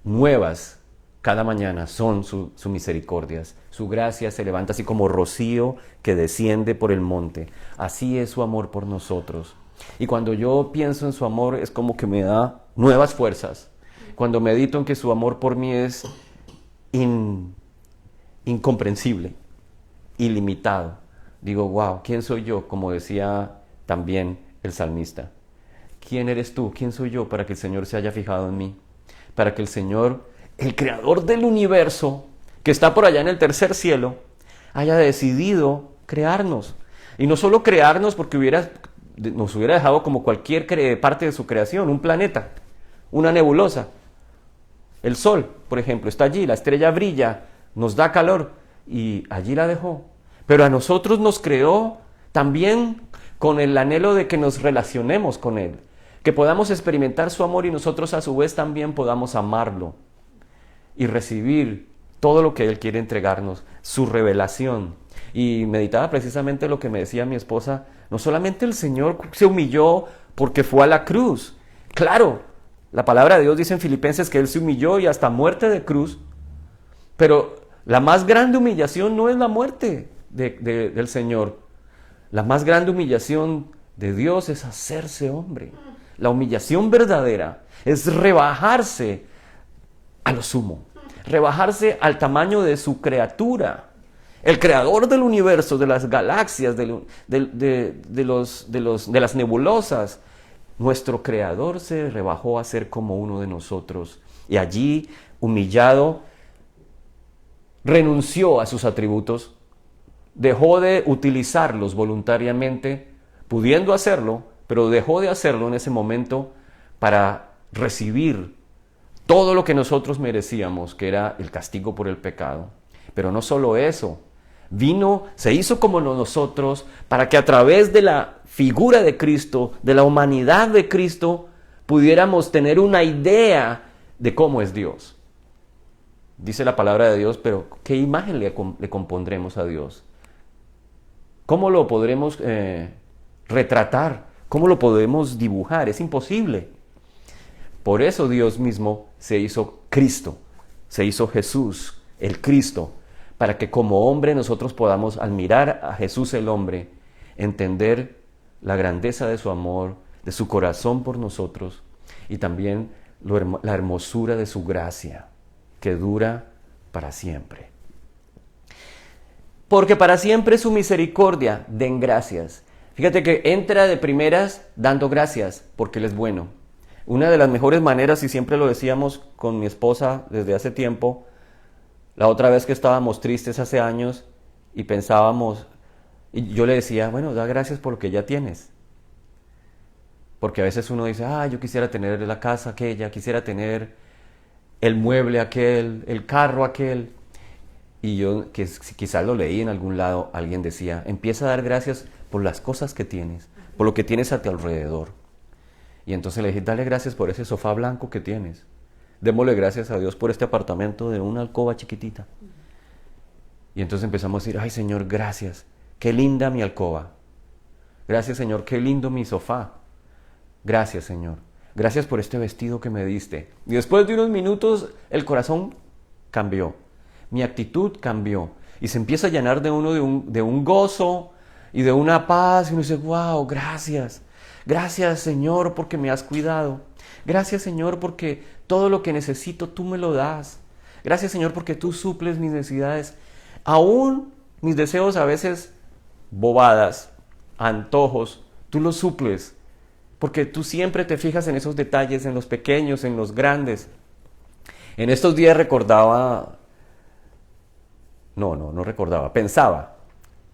nuevas cada mañana son sus misericordias. Su gracia se levanta así como rocío que desciende por el monte. Así es su amor por nosotros. Y cuando yo pienso en su amor, es como que me da nuevas fuerzas. Cuando medito en que su amor por mí es incomprensible, ilimitado, digo, wow, ¿quién soy yo? Como decía también el salmista. ¿Quién eres tú? ¿Quién soy yo para que el Señor se haya fijado en mí? Para que el Señor, el creador del universo, que está por allá en el tercer cielo, haya decidido crearnos. Y no solo crearnos porque nos hubiera dejado como cualquier parte de su creación, un planeta, una nebulosa. El sol, por ejemplo, está allí, la estrella brilla, nos da calor y allí la dejó. Pero a nosotros nos creó también con el anhelo de que nos relacionemos con Él, que podamos experimentar su amor y nosotros a su vez también podamos amarlo y recibir todo lo que Él quiere entregarnos, su revelación. Y meditaba precisamente lo que me decía mi esposa, no solamente el Señor se humilló porque fue a la cruz, claro, la palabra de Dios dice en Filipenses que Él se humilló y hasta muerte de cruz, pero la más grande humillación no es la muerte del Señor, la más grande humillación de Dios es hacerse hombre. La humillación verdadera es rebajarse a lo sumo, rebajarse al tamaño de su criatura. El creador del universo, de las galaxias, de las nebulosas, nuestro creador se rebajó a ser como uno de nosotros. Y allí, humillado, renunció a sus atributos, dejó de utilizarlos voluntariamente, pudiendo hacerlo, pero dejó de hacerlo en ese momento para recibir todo lo que nosotros merecíamos, que era el castigo por el pecado. Pero no solo eso, vino, se hizo como nosotros, para que a través de la figura de Cristo, de la humanidad de Cristo, pudiéramos tener una idea de cómo es Dios. Dice la palabra de Dios, pero ¿qué imagen le compondremos a Dios? ¿Cómo lo podremos retratar? ¿Cómo lo podemos dibujar? Es imposible. Por eso Dios mismo se hizo Cristo, se hizo Jesús, el Cristo, para que como hombre nosotros podamos, al mirar a Jesús el hombre, entender la grandeza de su amor, de su corazón por nosotros y también la hermosura de su gracia, que dura para siempre. Porque para siempre es su misericordia, den gracias. Fíjate que entra de primeras dando gracias, porque Él es bueno. Una de las mejores maneras, y siempre lo decíamos con mi esposa desde hace tiempo, la otra vez que estábamos tristes hace años y pensábamos, y yo le decía, bueno, da gracias por lo que ya tienes. Porque a veces uno dice, yo quisiera tener la casa aquella, quisiera tener el mueble aquel, el carro aquel. Y yo, que quizás lo leí en algún lado, alguien decía, empieza a dar gracias por las cosas que tienes, por lo que tienes a tu alrededor. Y entonces le dije, dale gracias por ese sofá blanco que tienes. Démosle gracias a Dios por este apartamento de una alcoba chiquitita. Y entonces empezamos a decir, ay Señor, gracias, qué linda mi alcoba. Gracias Señor, qué lindo mi sofá. Gracias Señor, gracias por este vestido que me diste. Y después de unos minutos el corazón cambió, mi actitud cambió. Y se empieza a llenar de uno de un gozo y de una paz. Y uno dice, wow, gracias. Gracias Señor porque me has cuidado. Gracias Señor porque todo lo que necesito tú me lo das. Gracias Señor porque tú suples mis necesidades. Aún mis deseos a veces bobadas, antojos, tú los suples. Porque tú siempre te fijas en esos detalles, en los pequeños, en los grandes. En estos días pensaba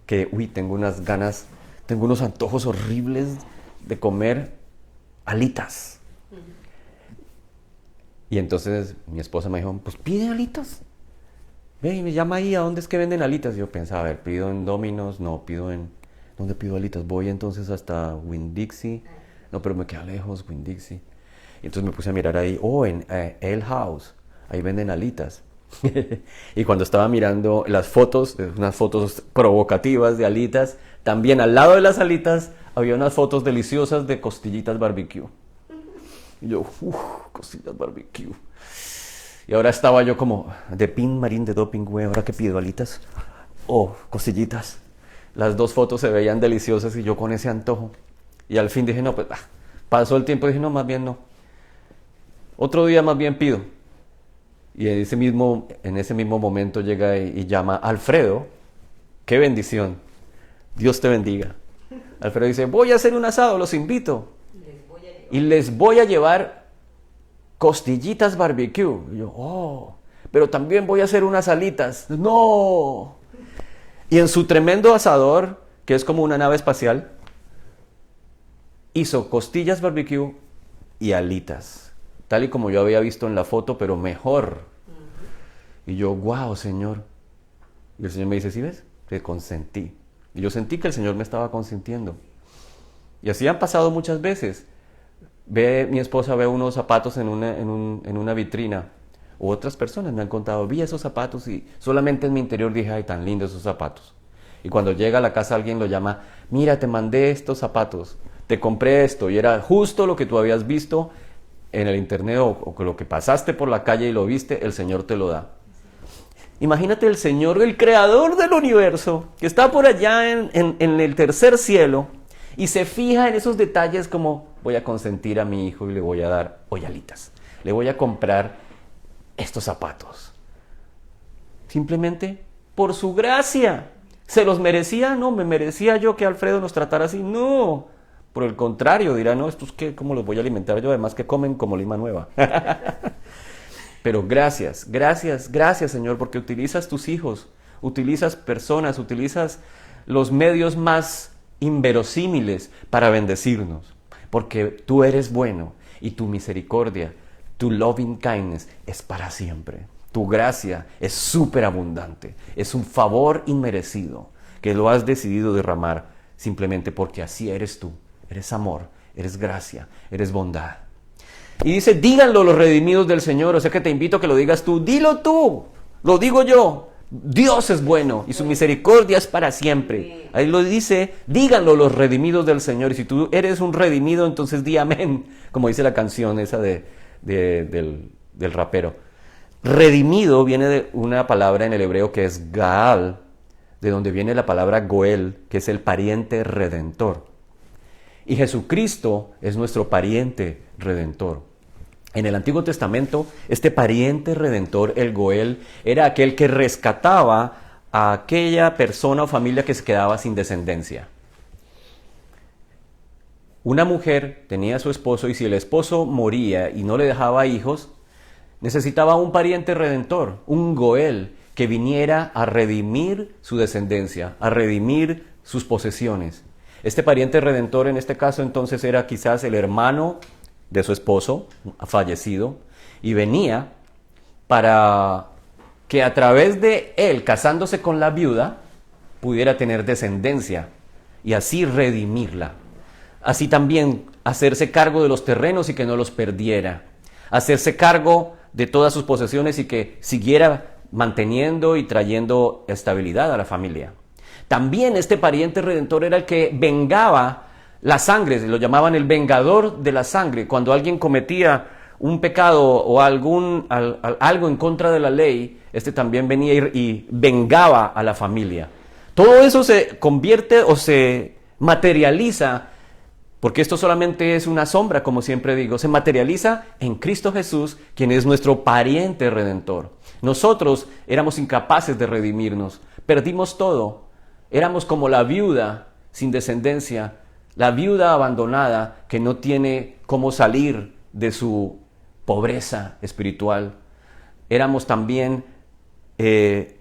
que, tengo unas ganas, tengo unos antojos horribles de comer alitas. Y entonces mi esposa me dijo, pues pide alitas. Ve y me llama ahí, ¿a dónde es que venden alitas? Yo pensaba, a ver, pido en Domino's, ¿dónde pido alitas? Voy entonces hasta Winn-Dixie. No, pero me queda lejos Winn-Dixie. Y entonces me puse a mirar ahí, en Ale House, ahí venden alitas. Y cuando estaba mirando las fotos, unas fotos provocativas de alitas, también al lado de las alitas había unas fotos deliciosas de costillitas barbecue. Y yo, costillas barbecue. Y ahora estaba yo como, de pin marín de doping, güey, ¿ahora qué pido? ¿Alitas? Costillitas. Las dos fotos se veían deliciosas y yo con ese antojo. Y al fin dije, no, pues, pasó el tiempo y dije, no, más bien no. Otro día más bien pido. Y en ese mismo momento llega y llama Alfredo. ¡Qué bendición! Dios te bendiga. Alfredo dice, voy a hacer un asado, los invito. Y les voy a llevar costillitas barbecue. Y yo, pero también voy a hacer unas alitas. ¡No! Y en su tremendo asador que es como una nave espacial, hizo costillas barbecue y alitas, tal y como yo había visto en la foto, pero mejor. Y yo, wow, Señor. Y el Señor me dice, ¿sí ves? Te consentí. Y yo sentí que el Señor me estaba consintiendo. Y así han pasado muchas veces. Mi esposa ve unos zapatos en una vitrina. O otras personas me han contado, vi esos zapatos y solamente en mi interior dije, ay, tan lindos esos zapatos. Y cuando llega a la casa alguien lo llama, mira, te mandé estos zapatos, te compré esto. Y era justo lo que tú habías visto en el internet o lo que pasaste por la calle y lo viste, el Señor te lo da. Imagínate el Señor, el creador del universo, que está por allá en el tercer cielo y se fija en esos detalles como voy a consentir a mi hijo y le voy a dar alitas. Le voy a comprar estos zapatos. Simplemente por su gracia. ¿Se los merecía? No, ¿me merecía yo que Alfredo nos tratara así? No. Por el contrario, dirá, no, ¿estos qué? ¿Cómo los voy a alimentar yo? Además que comen como lima nueva. Pero gracias, gracias, gracias, Señor, porque utilizas tus hijos, utilizas personas, utilizas los medios más inverosímiles para bendecirnos. Porque tú eres bueno y tu misericordia, tu loving kindness es para siempre. Tu gracia es súper abundante, es un favor inmerecido que lo has decidido derramar simplemente porque así eres tú. Eres amor, eres gracia, eres bondad. Y dice, díganlo los redimidos del Señor. O sea que te invito a que lo digas tú. Dilo tú, lo digo yo. Dios es bueno y su misericordia es para siempre. Ahí lo dice, díganlo los redimidos del Señor. Y si tú eres un redimido, entonces di amén. Como dice la canción esa del rapero. Redimido viene de una palabra en el hebreo que es Gaal, de donde viene la palabra Goel, que es el pariente redentor. Y Jesucristo es nuestro pariente redentor. En el Antiguo Testamento, este pariente redentor, el Goel, era aquel que rescataba a aquella persona o familia que se quedaba sin descendencia. Una mujer tenía a su esposo y si el esposo moría y no le dejaba hijos, necesitaba un pariente redentor, un Goel, que viniera a redimir su descendencia, a redimir sus posesiones. Este pariente redentor en este caso entonces era quizás el hermano de su esposo fallecido y venía para que a través de él, casándose con la viuda, pudiera tener descendencia y así redimirla. Así también hacerse cargo de los terrenos y que no los perdiera. Hacerse cargo de todas sus posesiones y que siguiera manteniendo y trayendo estabilidad a la familia. También este pariente redentor era el que vengaba la sangre, lo llamaban el vengador de la sangre. Cuando alguien cometía un pecado o algo en contra de la ley, este también venía y vengaba a la familia. Todo eso se convierte o se materializa, porque esto solamente es una sombra, como siempre digo, se materializa en Cristo Jesús, quien es nuestro pariente redentor. Nosotros éramos incapaces de redimirnos, perdimos todo. Éramos como la viuda sin descendencia, la viuda abandonada que no tiene cómo salir de su pobreza espiritual. Éramos también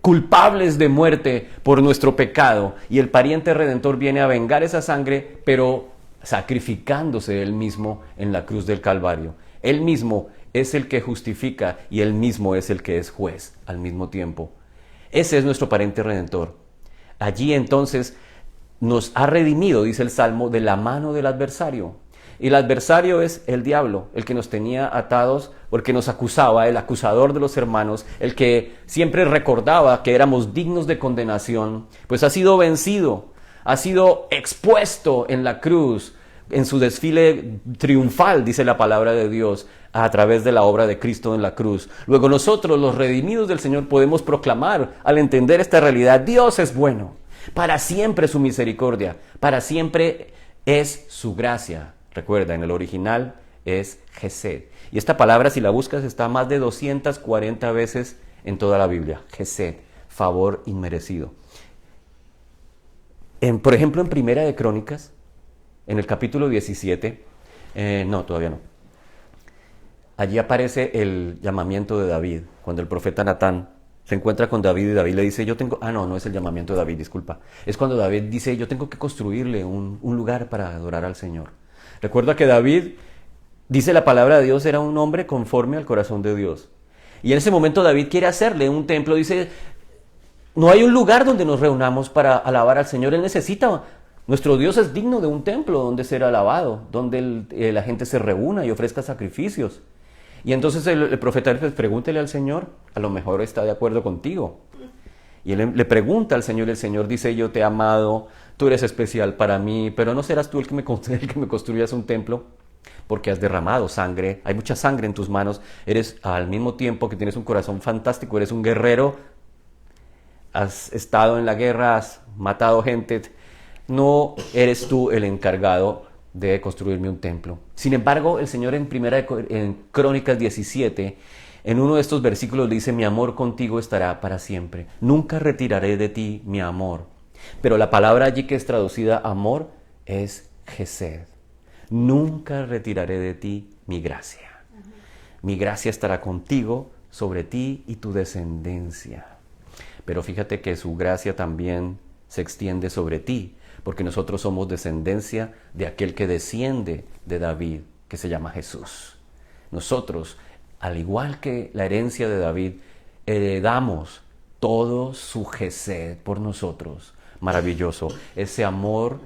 culpables de muerte por nuestro pecado y el pariente redentor viene a vengar esa sangre, pero sacrificándose él mismo en la cruz del Calvario. Él mismo es el que justifica y él mismo es el que es juez al mismo tiempo. Ese es nuestro pariente redentor. Allí entonces nos ha redimido, dice el Salmo, de la mano del adversario. Y el adversario es el diablo, el que nos tenía atados, porque nos acusaba, el acusador de los hermanos, el que siempre recordaba que éramos dignos de condenación, pues ha sido vencido, ha sido expuesto en la cruz, en su desfile triunfal, dice la palabra de Dios, a través de la obra de Cristo en la cruz. Luego nosotros, los redimidos del Señor, podemos proclamar, al entender esta realidad, Dios es bueno, para siempre su misericordia, para siempre es su gracia. Recuerda, en el original es Gesed. Y esta palabra, si la buscas, está más de 240 veces en toda la Biblia. Gesed, favor inmerecido. Por ejemplo, en Primera de Crónicas, en el capítulo 17, no, todavía no. Allí aparece el llamamiento de David, cuando el profeta Natán se encuentra con David y David le dice, no es el llamamiento de David, disculpa. Es cuando David dice, yo tengo que construirle un lugar para adorar al Señor. Recuerda que David, dice la palabra de Dios, era un hombre conforme al corazón de Dios. Y en ese momento David quiere hacerle un templo, dice, no hay un lugar donde nos reunamos para alabar al Señor, Él necesita, nuestro Dios es digno de un templo donde ser alabado, donde la gente se reúna y ofrezca sacrificios. Y entonces el profeta dice, pregúntele al Señor, a lo mejor está de acuerdo contigo. Y él le pregunta al Señor, y el Señor dice, yo te he amado, tú eres especial para mí, pero no serás tú el que me construyas un templo, porque has derramado sangre, hay mucha sangre en tus manos, eres al mismo tiempo que tienes un corazón fantástico, eres un guerrero, has estado en la guerra, has matado gente, no eres tú el encargado de construirme un templo. Sin embargo, el Señor en Crónicas 17, en uno de estos versículos dice, mi amor contigo estará para siempre. Nunca retiraré de ti mi amor. Pero la palabra allí que es traducida amor es Gesed. Nunca retiraré de ti mi gracia. Mi gracia estará contigo, sobre ti y tu descendencia. Pero fíjate que su gracia también se extiende sobre ti, porque nosotros somos descendencia de aquel que desciende de David, que se llama Jesús. Nosotros, al igual que la herencia de David, heredamos todo su Gesed por nosotros. Maravilloso, ese amor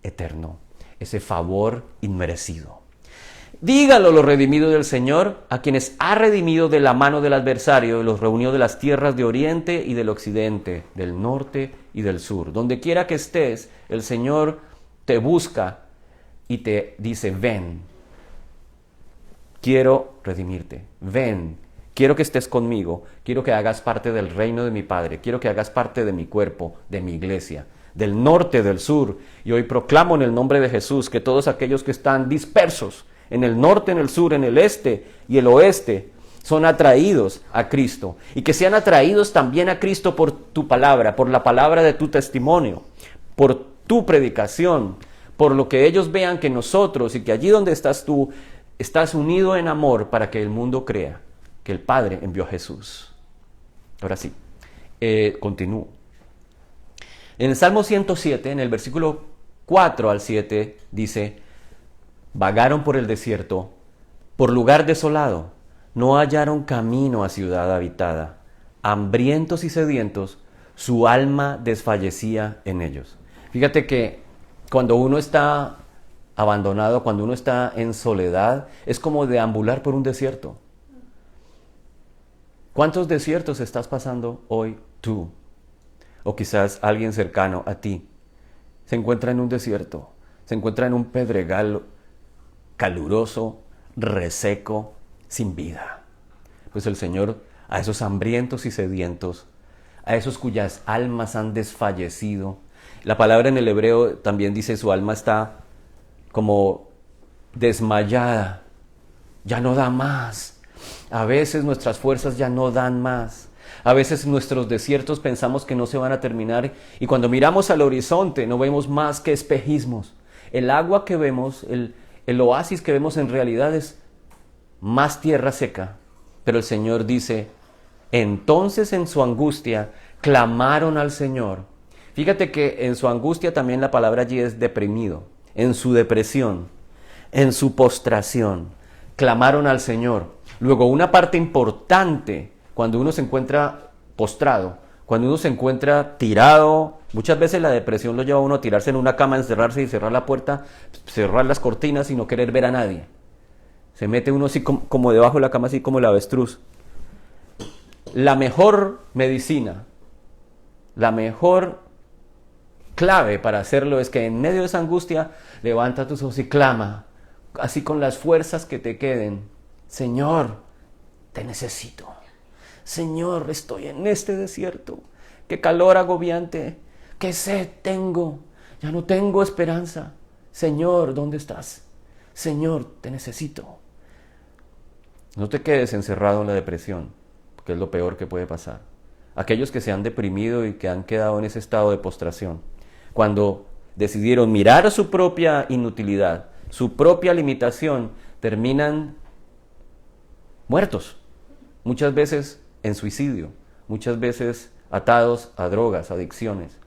eterno, ese favor inmerecido. Díganlo los redimidos del Señor, a quienes ha redimido de la mano del adversario, y los reunió de las tierras de oriente y del occidente, del norte y del sur. Donde quiera que estés, el Señor te busca y te dice, ven, quiero redimirte, ven, quiero que estés conmigo, quiero que hagas parte del reino de mi Padre, quiero que hagas parte de mi cuerpo, de mi iglesia, del norte, del sur. Y hoy proclamo en el nombre de Jesús que todos aquellos que están dispersos, en el norte, en el sur, en el este y el oeste, son atraídos a Cristo, y que sean atraídos también a Cristo por tu palabra, por la palabra de tu testimonio, por tu predicación, por lo que ellos vean que nosotros, y que allí donde estás tú, estás unido en amor para que el mundo crea que el Padre envió a Jesús. Ahora sí, continúo. En el Salmo 107, en el versículo 4 al 7, dice, vagaron por el desierto, por lugar desolado, no hallaron camino a ciudad habitada. Hambrientos y sedientos, su alma desfallecía en ellos. Fíjate que cuando uno está abandonado, cuando uno está en soledad, es como deambular por un desierto. ¿Cuántos desiertos estás pasando hoy tú? O quizás alguien cercano a ti se encuentra en un desierto, se encuentra en un pedregal caluroso, reseco, sin vida. Pues el Señor a esos hambrientos y sedientos, a esos cuyas almas han desfallecido. La palabra en el hebreo también dice su alma está como desmayada, ya no da más. A veces nuestras fuerzas ya no dan más. A veces nuestros desiertos pensamos que no se van a terminar, y cuando miramos al horizonte no vemos más que espejismos. El agua que vemos, el oasis que vemos en realidad es más tierra seca. Pero el Señor dice, entonces en su angustia clamaron al Señor. Fíjate que en su angustia también la palabra allí es deprimido. En su depresión, en su postración, clamaron al Señor. Luego, una parte importante, cuando uno se encuentra postrado, cuando uno se encuentra tirado, muchas veces la depresión lo lleva a uno a tirarse en una cama, encerrarse y cerrar la puerta, cerrar las cortinas y no querer ver a nadie. Se mete uno así como debajo de la cama, así como el avestruz. La mejor medicina, la mejor clave para hacerlo es que en medio de esa angustia levanta tus ojos y clama, así con las fuerzas que te queden. Señor, te necesito. Señor, estoy en este desierto. Qué calor agobiante. Qué sed tengo. Ya no tengo esperanza. Señor, ¿dónde estás? Señor, te necesito. No te quedes encerrado en la depresión, porque es lo peor que puede pasar. Aquellos que se han deprimido y que han quedado en ese estado de postración, cuando decidieron mirar su propia inutilidad, su propia limitación, terminan muertos. Muchas veces en suicidio, muchas veces atados a drogas, adicciones.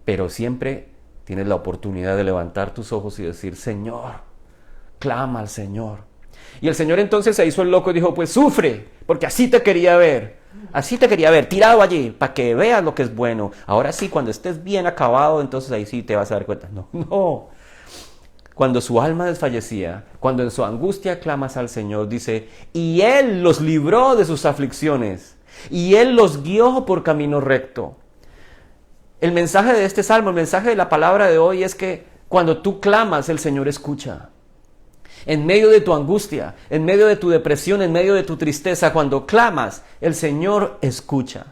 Pero siempre tienes la oportunidad de levantar tus ojos y decir, Señor, clama al Señor. Y el Señor entonces se hizo el loco y dijo, pues sufre, porque así te quería ver. Así te quería ver, tirado allí, para que veas lo que es bueno. Ahora sí, cuando estés bien acabado, entonces ahí sí te vas a dar cuenta. No, no. Cuando su alma desfallecía, cuando en su angustia clamas al Señor, dice, y Él los libró de sus aflicciones, y Él los guió por camino recto. El mensaje de este salmo, el mensaje de la palabra de hoy es que cuando tú clamas, el Señor escucha. En medio de tu angustia, en medio de tu depresión, en medio de tu tristeza, cuando clamas, el Señor escucha.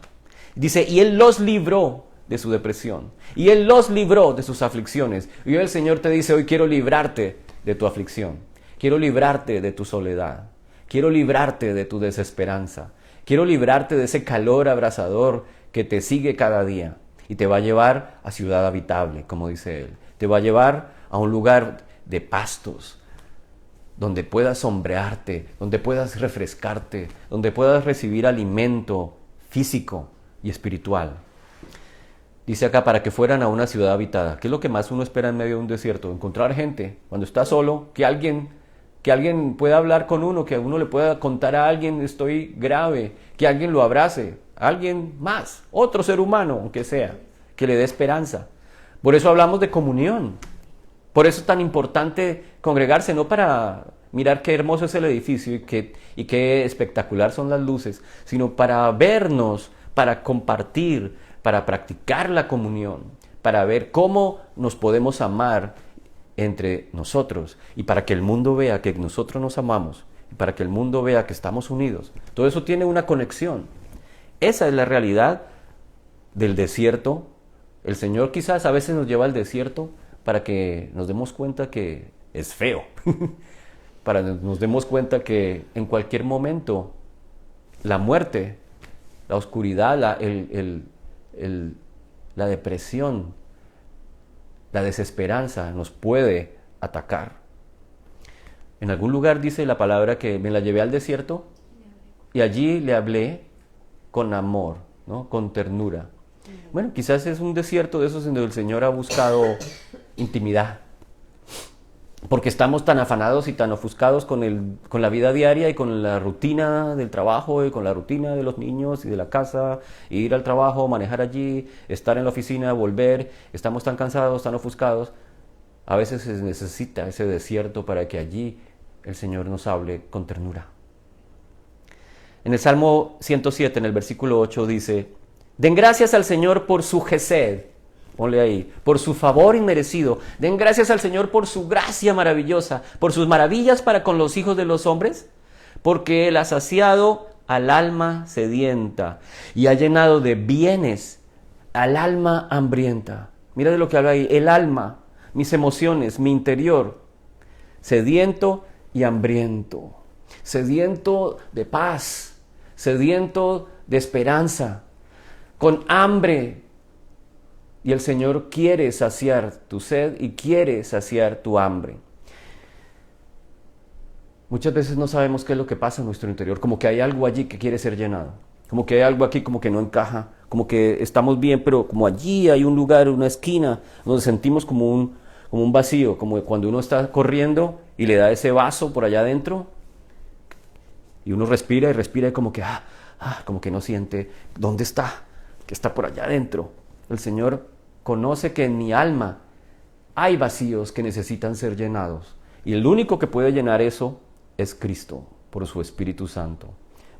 Dice, y Él los libró de su depresión, y Él los libró de sus aflicciones. Y hoy el Señor te dice, hoy quiero librarte de tu aflicción, quiero librarte de tu soledad, quiero librarte de tu desesperanza, quiero librarte de ese calor abrasador que te sigue cada día y te va a llevar a ciudad habitable, como dice Él. Te va a llevar a un lugar de pastos, donde puedas sombrearte, donde puedas refrescarte, donde puedas recibir alimento físico y espiritual. Dice acá, para que fueran a una ciudad habitada. ¿Qué es lo que más uno espera en medio de un desierto? Encontrar gente. Cuando está solo, que alguien pueda hablar con uno, que uno le pueda contar a alguien, estoy grave, que alguien lo abrace, alguien más, otro ser humano, aunque sea, que le dé esperanza. Por eso hablamos de comunión. Por eso es tan importante congregarse, no para mirar qué hermoso es el edificio y qué espectacular son las luces, sino para vernos, para compartir, para practicar la comunión, para ver cómo nos podemos amar entre nosotros y para que el mundo vea que nosotros nos amamos y para que el mundo vea que estamos unidos. Todo eso tiene una conexión. Esa es la realidad del desierto. El Señor quizás a veces nos lleva al desierto para que nos demos cuenta que es feo, para que nos demos cuenta que en cualquier momento la muerte, la oscuridad, la depresión, la desesperanza nos puede atacar. En algún lugar dice la palabra que me la llevé al desierto y allí le hablé con amor, ¿no? Con ternura. Bueno, quizás es un desierto de esos en donde el Señor ha buscado intimidad, porque estamos tan afanados y tan ofuscados con la vida diaria y con la rutina del trabajo y con la rutina de los niños y de la casa, ir al trabajo, manejar allí, estar en la oficina, volver. Estamos tan cansados, tan ofuscados. A veces se necesita ese desierto para que allí el Señor nos hable con ternura. En el Salmo 107, en el versículo 8 dice, den gracias al Señor por su gesed, ponle ahí, por su favor inmerecido. Den gracias al Señor por su gracia maravillosa, por sus maravillas para con los hijos de los hombres, porque Él ha saciado al alma sedienta y ha llenado de bienes al alma hambrienta. Mira de lo que habla ahí, el alma, mis emociones, mi interior, sediento y hambriento, sediento de paz, sediento de esperanza, con hambre. Y el Señor quiere saciar tu sed y quiere saciar tu hambre. Muchas veces no sabemos qué es lo que pasa en nuestro interior, como que hay algo allí que quiere ser llenado, como que hay algo aquí como que no encaja, como que estamos bien, pero como allí hay un lugar, una esquina, donde sentimos como un vacío, como cuando uno está corriendo y le da ese vaso por allá adentro, y uno respira y como que, como que no siente, ¿dónde está? Que está por allá adentro. El Señor conoce que en mi alma hay vacíos que necesitan ser llenados. Y el único que puede llenar eso es Cristo, por su Espíritu Santo.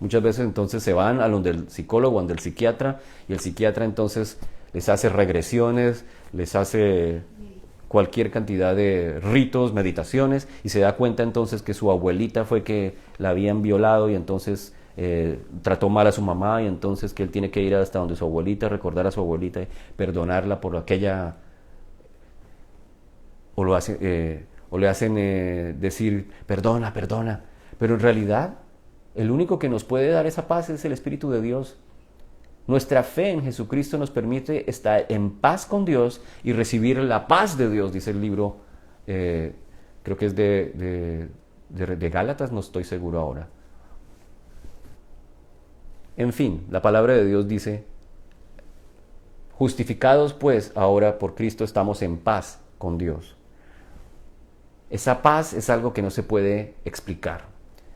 Muchas veces entonces se van a donde el psicólogo, donde el psiquiatra, y el psiquiatra entonces les hace regresiones, les hace cualquier cantidad de ritos, meditaciones, y se da cuenta entonces que su abuelita fue que la habían violado y entonces trató mal a su mamá, y entonces que él tiene que ir hasta donde su abuelita, recordar a su abuelita y perdonarla por aquella, o le hacen decir perdona, pero en realidad el único que nos puede dar esa paz es el Espíritu de Dios. Nuestra fe en Jesucristo nos permite estar en paz con Dios y recibir la paz de Dios, dice el libro, creo que es de Gálatas, no estoy seguro ahora. En fin, la palabra de Dios dice, justificados pues ahora por Cristo estamos en paz con Dios. Esa paz es algo que no se puede explicar.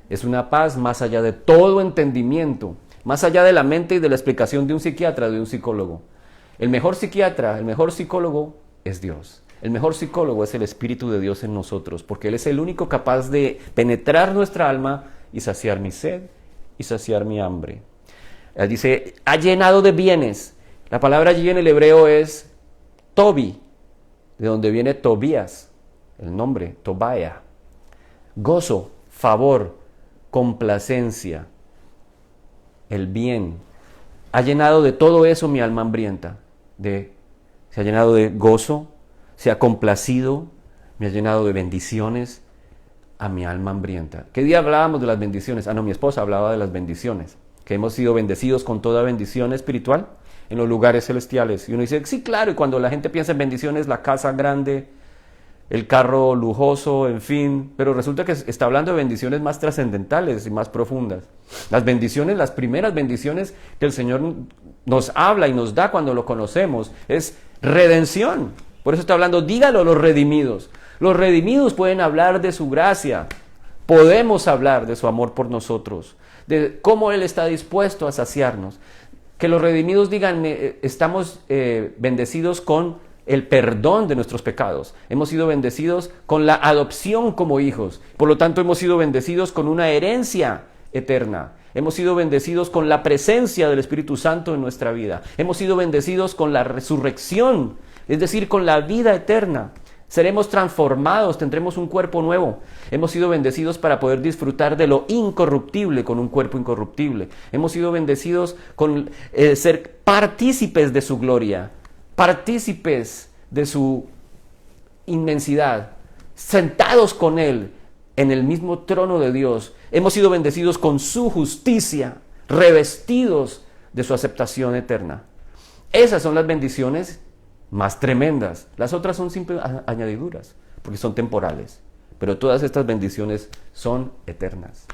Es una paz más allá de todo entendimiento, más allá de la mente y de la explicación de un psiquiatra o de un psicólogo. El mejor psiquiatra, el mejor psicólogo es Dios. El mejor psicólogo es el Espíritu de Dios en nosotros, porque Él es el único capaz de penetrar nuestra alma y saciar mi sed y saciar mi hambre. Él dice, ha llenado de bienes. La palabra allí en el hebreo es Tobi, de donde viene Tobías, el nombre, Tobaya. Gozo, favor, complacencia, el bien. Ha llenado de todo eso mi alma hambrienta. Se ha llenado de gozo, se ha complacido, me ha llenado de bendiciones a mi alma hambrienta. ¿Qué día hablábamos de las bendiciones? Mi esposa hablaba de las bendiciones, que hemos sido bendecidos con toda bendición espiritual en los lugares celestiales. Y uno dice, sí, claro, y cuando la gente piensa en bendiciones, la casa grande, el carro lujoso, en fin, pero resulta que está hablando de bendiciones más trascendentales y más profundas. Las bendiciones, las primeras bendiciones que el Señor nos habla y nos da cuando lo conocemos, es redención. Por eso está hablando, dígalo, los redimidos. Los redimidos pueden hablar de su gracia, podemos hablar de su amor por nosotros, de cómo Él está dispuesto a saciarnos. Que los redimidos digan, estamos bendecidos con el perdón de nuestros pecados. Hemos sido bendecidos con la adopción como hijos. Por lo tanto, hemos sido bendecidos con una herencia eterna. Hemos sido bendecidos con la presencia del Espíritu Santo en nuestra vida. Hemos sido bendecidos con la resurrección, es decir, con la vida eterna. Seremos transformados, tendremos un cuerpo nuevo. Hemos sido bendecidos para poder disfrutar de lo incorruptible con un cuerpo incorruptible. Hemos sido bendecidos con ser partícipes de su gloria, partícipes de su inmensidad, sentados con Él en el mismo trono de Dios. Hemos sido bendecidos con su justicia, revestidos de su aceptación eterna. Esas son las bendiciones más tremendas. Las otras son simples añadiduras, porque son temporales. Pero todas estas bendiciones son eternas.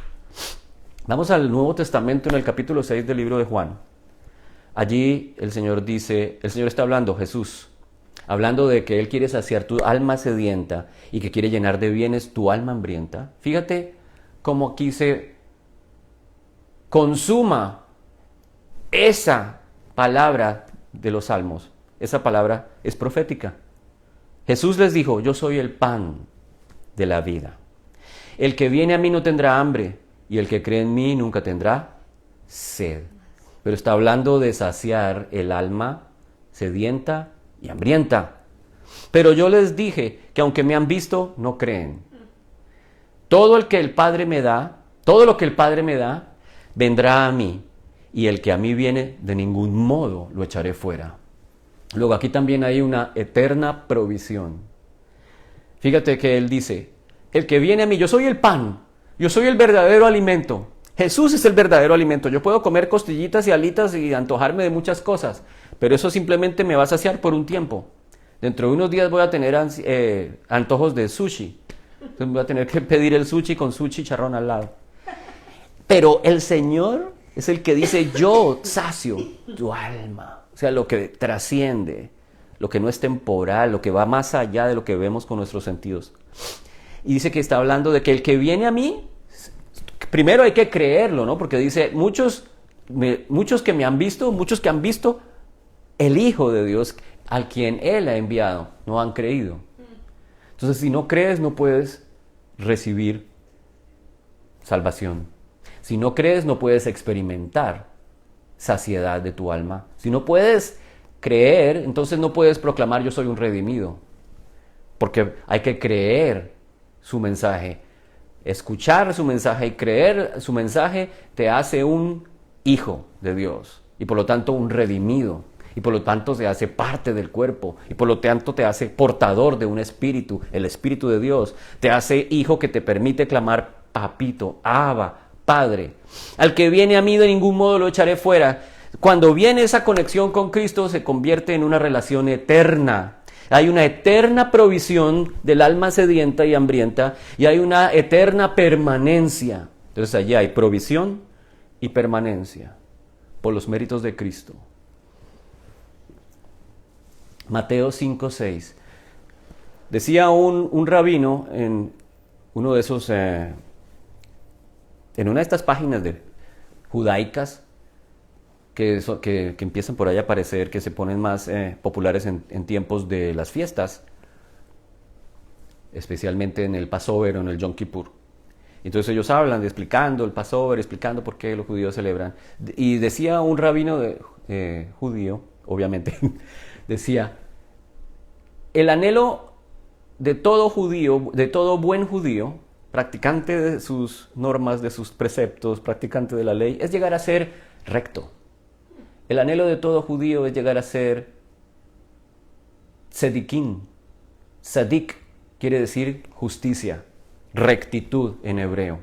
Vamos al Nuevo Testamento en el capítulo 6 del libro de Juan. Allí el Señor dice, el Señor está hablando, Jesús, hablando de que Él quiere saciar tu alma sedienta y que quiere llenar de bienes tu alma hambrienta. Fíjate cómo aquí se consuma esa palabra de los salmos. Esa palabra es profética. Jesús les dijo, yo soy el pan de la vida. El que viene a mí no tendrá hambre y el que cree en mí nunca tendrá sed. Pero está hablando de saciar el alma sedienta y hambrienta. Pero yo les dije que aunque me han visto, no creen. Todo lo que el Padre me da, vendrá a mí. Y el que a mí viene, de ningún modo lo echaré fuera. Luego aquí también hay una eterna provisión. Fíjate que Él dice, el que viene a mí, yo soy el pan, yo soy el verdadero alimento. Jesús es el verdadero alimento. Yo puedo comer costillitas y alitas y antojarme de muchas cosas, pero eso simplemente me va a saciar por un tiempo. Dentro de unos días voy a tener antojos de sushi. Entonces voy a tener que pedir el sushi con su chicharrón al lado. Pero el Señor es el que dice, yo sacio tu alma. O sea, lo que trasciende, lo que no es temporal, lo que va más allá de lo que vemos con nuestros sentidos. Y dice que está hablando de que el que viene a mí, primero hay que creerlo, ¿no? Porque dice, muchos que me han visto, muchos que han visto el Hijo de Dios, al quien Él ha enviado, no han creído. Entonces, si no crees, no puedes recibir salvación. Si no crees, no puedes experimentar saciedad de tu alma. Si no puedes creer, entonces no puedes proclamar yo soy un redimido. Porque hay que creer su mensaje. Escuchar su mensaje y creer su mensaje te hace un hijo de Dios. Y por lo tanto un redimido. Y por lo tanto se hace parte del cuerpo. Y por lo tanto te hace portador de un espíritu. El Espíritu de Dios te hace hijo que te permite clamar papito, Abba, Padre. Al que viene a mí de ningún modo lo echaré fuera. Cuando viene esa conexión con Cristo se convierte en una relación eterna. Hay una eterna provisión del alma sedienta y hambrienta y hay una eterna permanencia. Entonces allí hay provisión y permanencia. por los méritos de Cristo. Mateo 5:6. Decía un rabino en uno de esos, en una de estas páginas judaicas que empiezan por ahí a aparecer, que se ponen más populares en tiempos de las fiestas, especialmente en el Passover o en el Yom Kippur. Entonces ellos hablan explicando el Passover, explicando por qué los judíos celebran. Y decía un rabino judío, obviamente, decía, el anhelo de todo judío, de todo buen judío, practicante de sus normas, de sus preceptos, practicante de la ley, es llegar a ser recto. El anhelo de todo judío es llegar a ser tzedikim. Tzadik quiere decir justicia, rectitud en hebreo.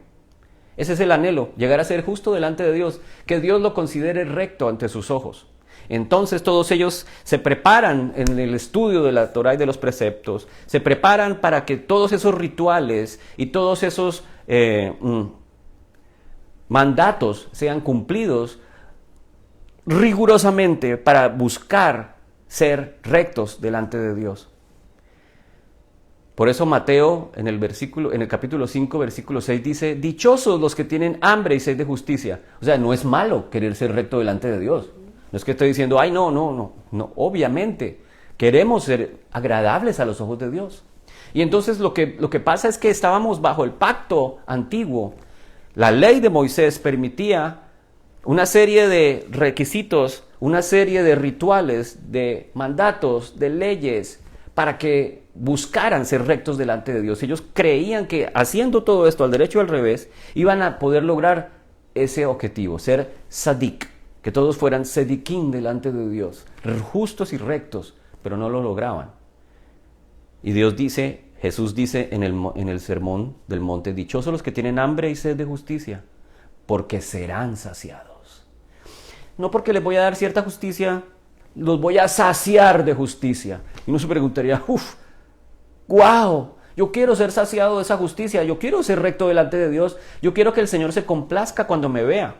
Ese es el anhelo, llegar a ser justo delante de Dios, que Dios lo considere recto ante sus ojos. Entonces todos ellos se preparan en el estudio de la Torá y de los preceptos, se preparan para que todos esos rituales y todos esos mandatos sean cumplidos rigurosamente para buscar ser rectos delante de Dios. Por eso Mateo en el capítulo 5, versículo 6 dice, dichosos los que tienen hambre y sed de justicia. O sea, no es malo querer ser recto delante de Dios. No es que estoy diciendo, ay, no, obviamente, queremos ser agradables a los ojos de Dios. Y entonces lo que pasa es que estábamos bajo el pacto antiguo. La ley de Moisés permitía una serie de requisitos, una serie de rituales, de mandatos, de leyes, para que buscaran ser rectos delante de Dios. Ellos creían que haciendo todo esto al derecho y al revés, iban a poder lograr ese objetivo, ser tzadik, que todos fueran tzedikim delante de Dios, justos y rectos, pero no lo lograban. Y Jesús dice en el sermón del monte, dichosos los que tienen hambre y sed de justicia, porque serán saciados. No porque les voy a dar cierta justicia, los voy a saciar de justicia. Y uno se preguntaría, ¡wow! Yo quiero ser saciado de esa justicia, yo quiero ser recto delante de Dios, yo quiero que el Señor se complazca cuando me vea.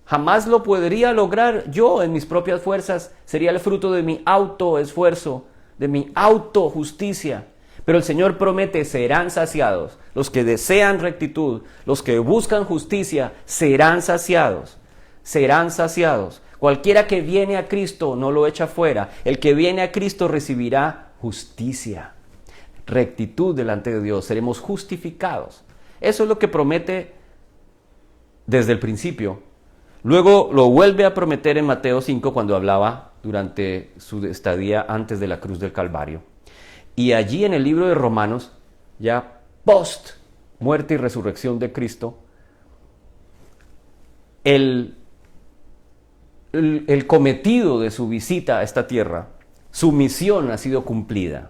Jamás lo podría lograr yo en mis propias fuerzas, sería el fruto de mi autoesfuerzo, de mi autojusticia. Pero el Señor promete, serán saciados. Los que desean rectitud, los que buscan justicia, serán saciados. Serán saciados. Cualquiera que viene a Cristo no lo echa fuera. El que viene a Cristo recibirá justicia, rectitud delante de Dios. Seremos justificados. Eso es lo que promete desde el principio. Luego lo vuelve a prometer en Mateo 5 cuando hablaba durante su estadía antes de la cruz del Calvario. Y allí en el libro de Romanos, ya post muerte y resurrección de Cristo, el cometido de su visita a esta tierra, su misión ha sido cumplida.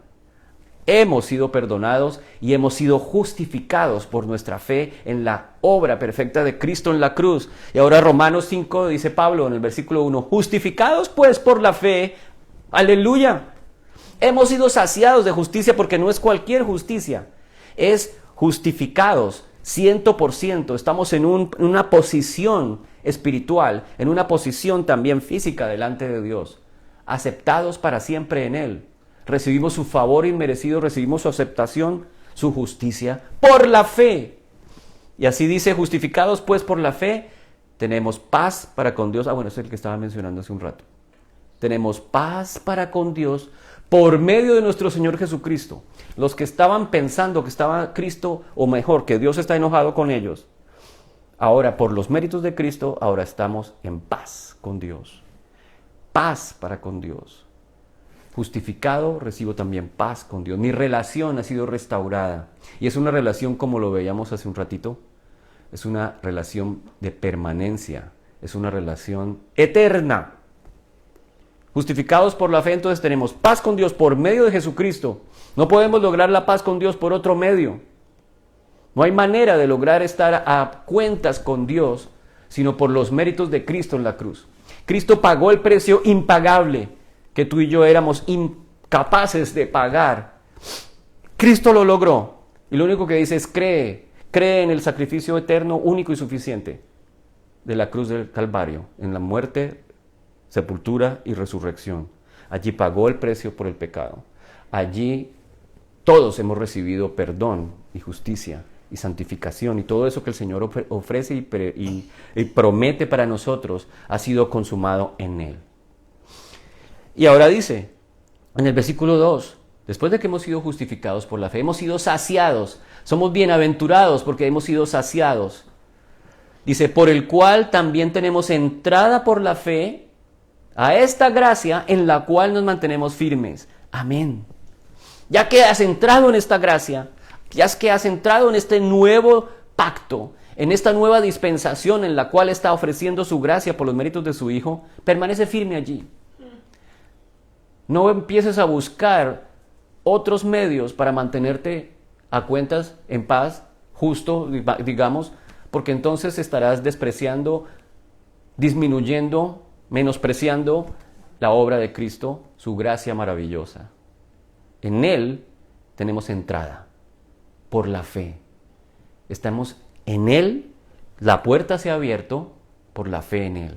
Hemos sido perdonados y hemos sido justificados por nuestra fe en la obra perfecta de Cristo en la cruz. Y ahora Romanos 5 dice Pablo en el versículo 1, justificados pues por la fe, aleluya. Hemos sido saciados de justicia porque no es cualquier justicia, es justificados 100%. Estamos en una posición espiritual, en una posición también física delante de Dios, aceptados para siempre en Él. Recibimos su favor inmerecido, recibimos su aceptación, su justicia, por la fe. Y así dice, justificados pues por la fe, tenemos paz para con Dios. Bueno, ese es el que estaba mencionando hace un rato. Tenemos paz para con Dios por medio de nuestro Señor Jesucristo. Los que estaban pensando que estaba Cristo, o mejor, que Dios está enojado con ellos, ahora por los méritos de Cristo, ahora estamos en paz con Dios. Paz para con Dios. Justificado, recibo también paz con Dios. Mi relación ha sido restaurada. Y es una relación, como lo veíamos hace un ratito, es una relación de permanencia. Es una relación eterna. Justificados por la fe, entonces tenemos paz con Dios por medio de Jesucristo. No podemos lograr la paz con Dios por otro medio. No hay manera de lograr estar a cuentas con Dios, sino por los méritos de Cristo en la cruz. Cristo pagó el precio impagable que tú y yo éramos incapaces de pagar. Cristo lo logró. Y lo único que dice es cree en el sacrificio eterno, único y suficiente. de la cruz del Calvario, en la muerte, sepultura y resurrección. Allí pagó el precio por el pecado. Allí todos hemos recibido perdón y justicia y santificación, y todo eso que el Señor ofrece y promete para nosotros ha sido consumado en Él. Y ahora dice, en el versículo 2, después de que hemos sido justificados por la fe, hemos sido saciados, somos bienaventurados porque hemos sido saciados. Dice, por el cual también tenemos entrada por la fe a esta gracia en la cual nos mantenemos firmes. Amén. Ya que has entrado en esta gracia, ya que has entrado en este nuevo pacto, en esta nueva dispensación en la cual está ofreciendo su gracia por los méritos de su Hijo, permanece firme allí. No empieces a buscar otros medios para mantenerte a cuentas, en paz, justo, digamos, porque entonces estarás despreciando, disminuyendo, menospreciando la obra de Cristo, su gracia maravillosa. En Él tenemos entrada por la fe. Estamos en Él, la puerta se ha abierto por la fe en Él.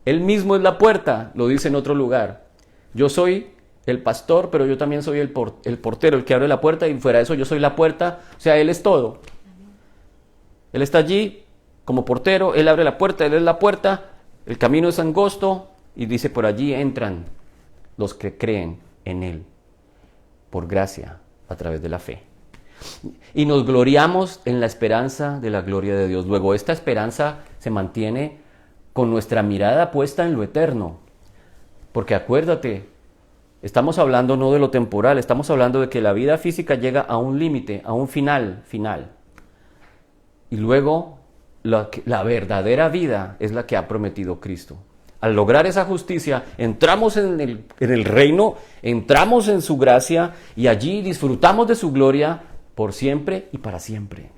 Él mismo es la puerta, lo dice en otro lugar. Yo soy el pastor, pero yo también soy el portero, el que abre la puerta, y fuera de eso yo soy la puerta, o sea, Él es todo. Él está allí como portero, Él abre la puerta, Él es la puerta, el camino es angosto, y dice, por allí entran los que creen en Él, por gracia, a través de la fe. Y nos gloriamos en la esperanza de la gloria de Dios. Luego, esta esperanza se mantiene con nuestra mirada puesta en lo eterno. Porque acuérdate, estamos hablando no de lo temporal, estamos hablando de que la vida física llega a un límite, a un final. Y luego, la verdadera vida es la que ha prometido Cristo. Al lograr esa justicia, entramos en el reino, entramos en su gracia y allí disfrutamos de su gloria por siempre y para siempre.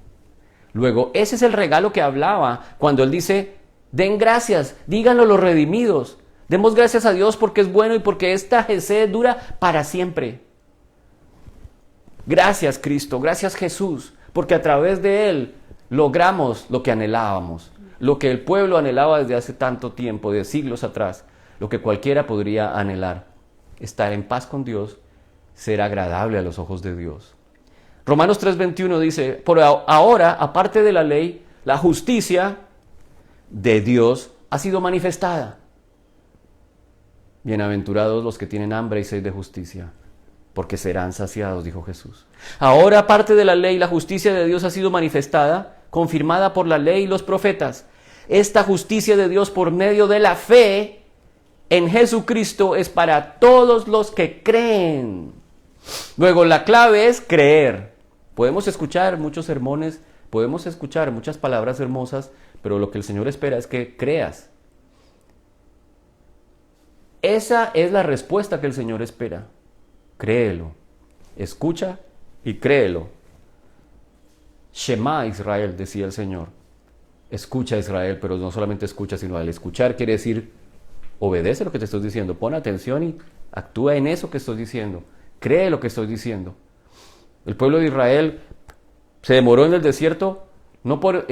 Luego, ese es el regalo que hablaba cuando él dice, den gracias, díganlo los redimidos, demos gracias a Dios porque es bueno y porque esta Jesé dura para siempre. Gracias Cristo, gracias Jesús, porque a través de Él logramos lo que anhelábamos. Lo que el pueblo anhelaba desde hace tanto tiempo, de siglos atrás, lo que cualquiera podría anhelar, estar en paz con Dios, ser agradable a los ojos de Dios. Romanos 3:21 dice, por ahora, aparte de la ley, la justicia de Dios ha sido manifestada. Bienaventurados los que tienen hambre y sed de justicia, porque serán saciados, dijo Jesús. Ahora, aparte de la ley, la justicia de Dios ha sido manifestada, confirmada por la ley y los profetas. Esta justicia de Dios por medio de la fe en Jesucristo es para todos los que creen. Luego, la clave es creer. Podemos escuchar muchos sermones, podemos escuchar muchas palabras hermosas, pero lo que el Señor espera es que creas. Esa es la respuesta que el Señor espera. Créelo. Escucha y créelo. Shema Israel, decía el Señor. Escucha Israel, pero no solamente escucha, sino al escuchar quiere decir, obedece lo que te estoy diciendo, pon atención y actúa en eso que estoy diciendo, cree lo que estoy diciendo. El pueblo de Israel se demoró en el desierto, no por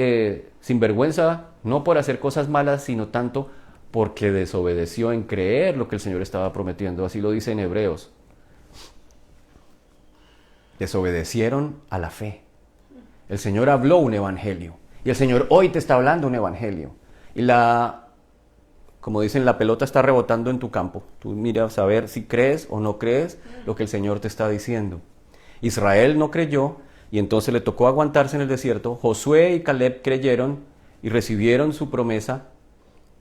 sinvergüenza, no por hacer cosas malas, sino tanto porque desobedeció en creer lo que el Señor estaba prometiendo, así lo dice en Hebreos. Desobedecieron a la fe. El Señor habló un evangelio. Y el Señor hoy te está hablando un evangelio. Y como dicen, la pelota está rebotando en tu campo. Tú miras a ver si crees o no crees lo que el Señor te está diciendo. Israel no creyó y entonces le tocó aguantarse en el desierto. Josué y Caleb creyeron y recibieron su promesa.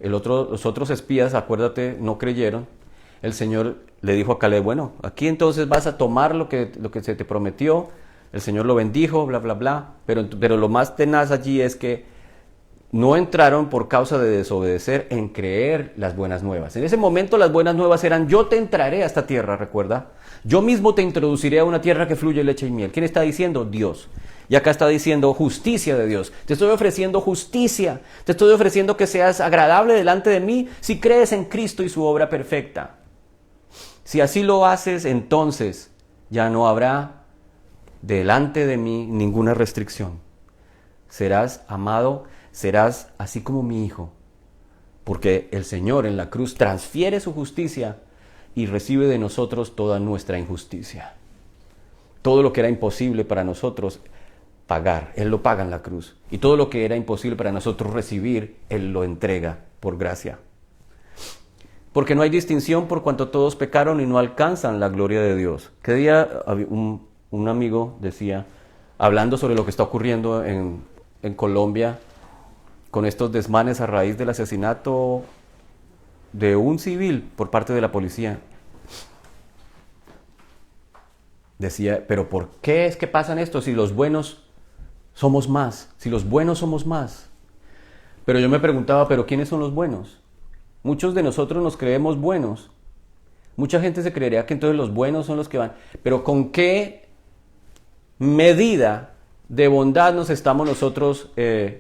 Los otros espías, acuérdate, no creyeron. El Señor le dijo a Caleb, bueno, aquí entonces vas a tomar lo que se te prometió. El Señor lo bendijo, bla, bla, bla. Pero lo más tenaz allí es que no entraron por causa de desobedecer en creer las buenas nuevas. En ese momento las buenas nuevas eran, yo te entraré a esta tierra, recuerda. Yo mismo te introduciré a una tierra que fluye leche y miel. ¿Quién está diciendo? Dios. Y acá está diciendo justicia de Dios. Te estoy ofreciendo justicia. Te estoy ofreciendo que seas agradable delante de mí si crees en Cristo y su obra perfecta. Si así lo haces, entonces ya no habrá delante de mí ninguna restricción. Serás amado serás así como mi hijo. Porque el Señor en la cruz transfiere su justicia y recibe de nosotros toda nuestra injusticia. Todo lo que era imposible para nosotros pagar, Él lo paga en la cruz. Y todo lo que era imposible para nosotros recibir, Él lo entrega por gracia. Porque no hay distinción por cuanto todos pecaron y no alcanzan la gloria de Dios. Que día un amigo decía, hablando sobre lo que está ocurriendo en Colombia, con estos desmanes a raíz del asesinato de un civil por parte de la policía. Decía, pero ¿por qué es que pasan esto si los buenos somos más? Si los buenos somos más. Pero yo me preguntaba, ¿pero quiénes son los buenos? Muchos de nosotros nos creemos buenos. Mucha gente se creería que entonces los buenos son los que van. Pero ¿con qué medida de bondad nos estamos nosotros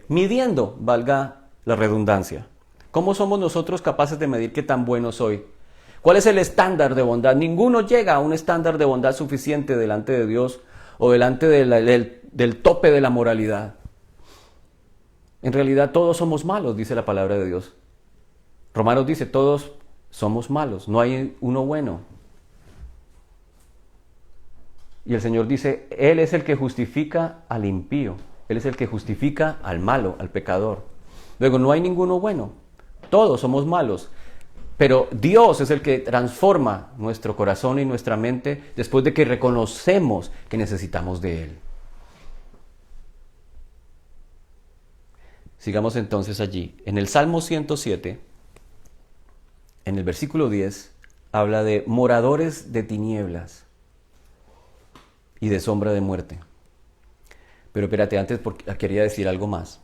midiendo, valga la redundancia? ¿Cómo somos nosotros capaces de medir qué tan bueno soy? ¿Cuál es el estándar de bondad? Ninguno llega a un estándar de bondad suficiente delante de Dios o delante del tope de la moralidad. En realidad todos somos malos, dice la palabra de Dios. Romanos dice, todos somos malos, no hay uno bueno. Y el Señor dice, Él es el que justifica al impío, Él es el que justifica al malo, al pecador. Luego, no hay ninguno bueno, todos somos malos, pero Dios es el que transforma nuestro corazón y nuestra mente después de que reconocemos que necesitamos de Él. Sigamos entonces allí. En el Salmo 107, en el versículo 10, habla de moradores de tinieblas y de sombra de muerte. Pero espérate, antes porque quería decir algo más.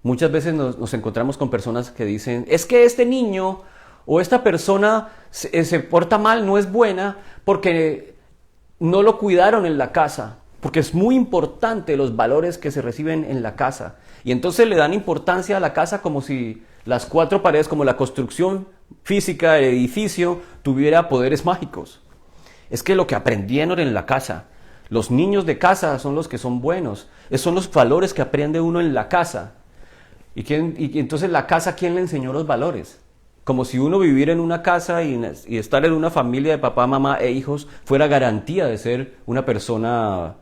Muchas veces nos encontramos con personas que dicen, es que este niño o esta persona se porta mal, no es buena, porque no lo cuidaron en la casa, porque es muy importante los valores que se reciben en la casa. Y entonces le dan importancia a la casa como si las cuatro paredes, como la construcción física del edificio, tuviera poderes mágicos. Es que lo que aprendieron en la casa, los niños de casa son los que son buenos, esos son los valores que aprende uno en la casa. Y entonces la casa, ¿quién le enseñó los valores? Como si uno viviera en una casa y estar en una familia de papá, mamá e hijos fuera garantía de ser una persona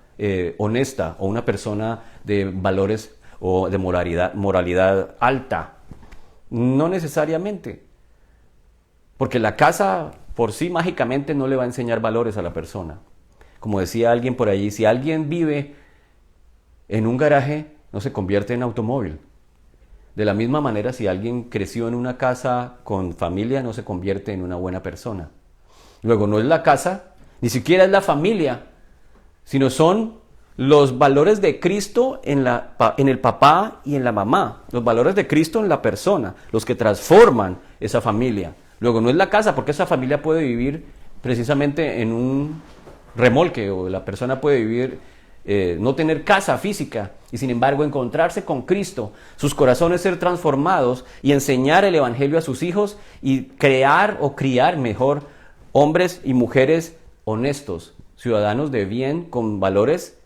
honesta o una persona de valores o de moralidad alta. No necesariamente. Porque la casa por sí mágicamente no le va a enseñar valores a la persona. Como decía alguien por allí, si alguien vive en un garaje, no se convierte en automóvil. De la misma manera, si alguien creció en una casa con familia, no se convierte en una buena persona. Luego, no es la casa, ni siquiera es la familia, sino son los valores de Cristo en el papá y en la mamá. Los valores de Cristo en la persona, los que transforman esa familia. Luego, no es la casa, porque esa familia puede vivir precisamente en un remolque, o la persona puede vivir, no tener casa física, y sin embargo encontrarse con Cristo, sus corazones ser transformados y enseñar el Evangelio a sus hijos y crear o criar mejor hombres y mujeres honestos, ciudadanos de bien, con valores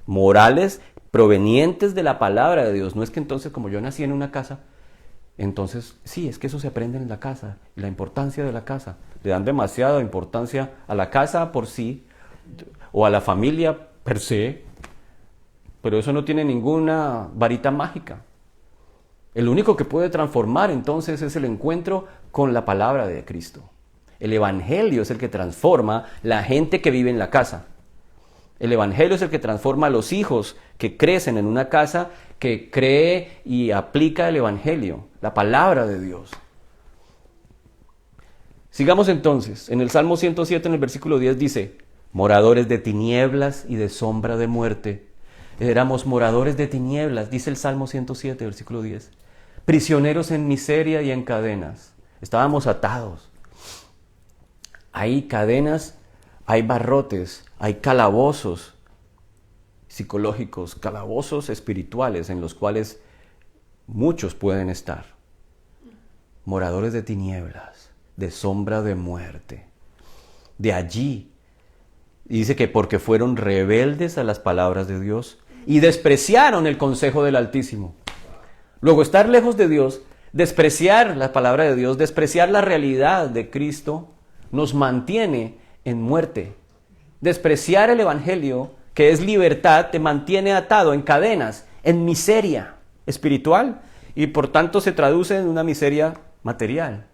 morales provenientes de la palabra de Dios. No es que entonces, como yo nací en una casa, entonces sí, es que eso se aprende en la casa, y la importancia de la casa. Le dan demasiada importancia a la casa por sí, o a la familia per se, pero eso no tiene ninguna varita mágica. El único que puede transformar entonces es el encuentro con la palabra de Cristo. El Evangelio es el que transforma la gente que vive en la casa. El Evangelio es el que transforma a los hijos que crecen en una casa que cree y aplica el Evangelio, la palabra de Dios. Sigamos entonces. En el Salmo 107, en el versículo 10 dice, moradores de tinieblas y de sombra de muerte. Éramos moradores de tinieblas, dice el Salmo 107, versículo 10. Prisioneros en miseria y en cadenas. Estábamos atados. Hay cadenas, hay barrotes, hay calabozos psicológicos, calabozos espirituales en los cuales muchos pueden estar. Moradores de tinieblas, de sombra de muerte. De allí, dice que porque fueron rebeldes a las palabras de Dios y despreciaron el consejo del Altísimo. Luego, estar lejos de Dios, despreciar la palabra de Dios, despreciar la realidad de Cristo, nos mantiene en muerte. Despreciar el Evangelio, que es libertad, te mantiene atado en cadenas, en miseria espiritual, y por tanto se traduce en una miseria material.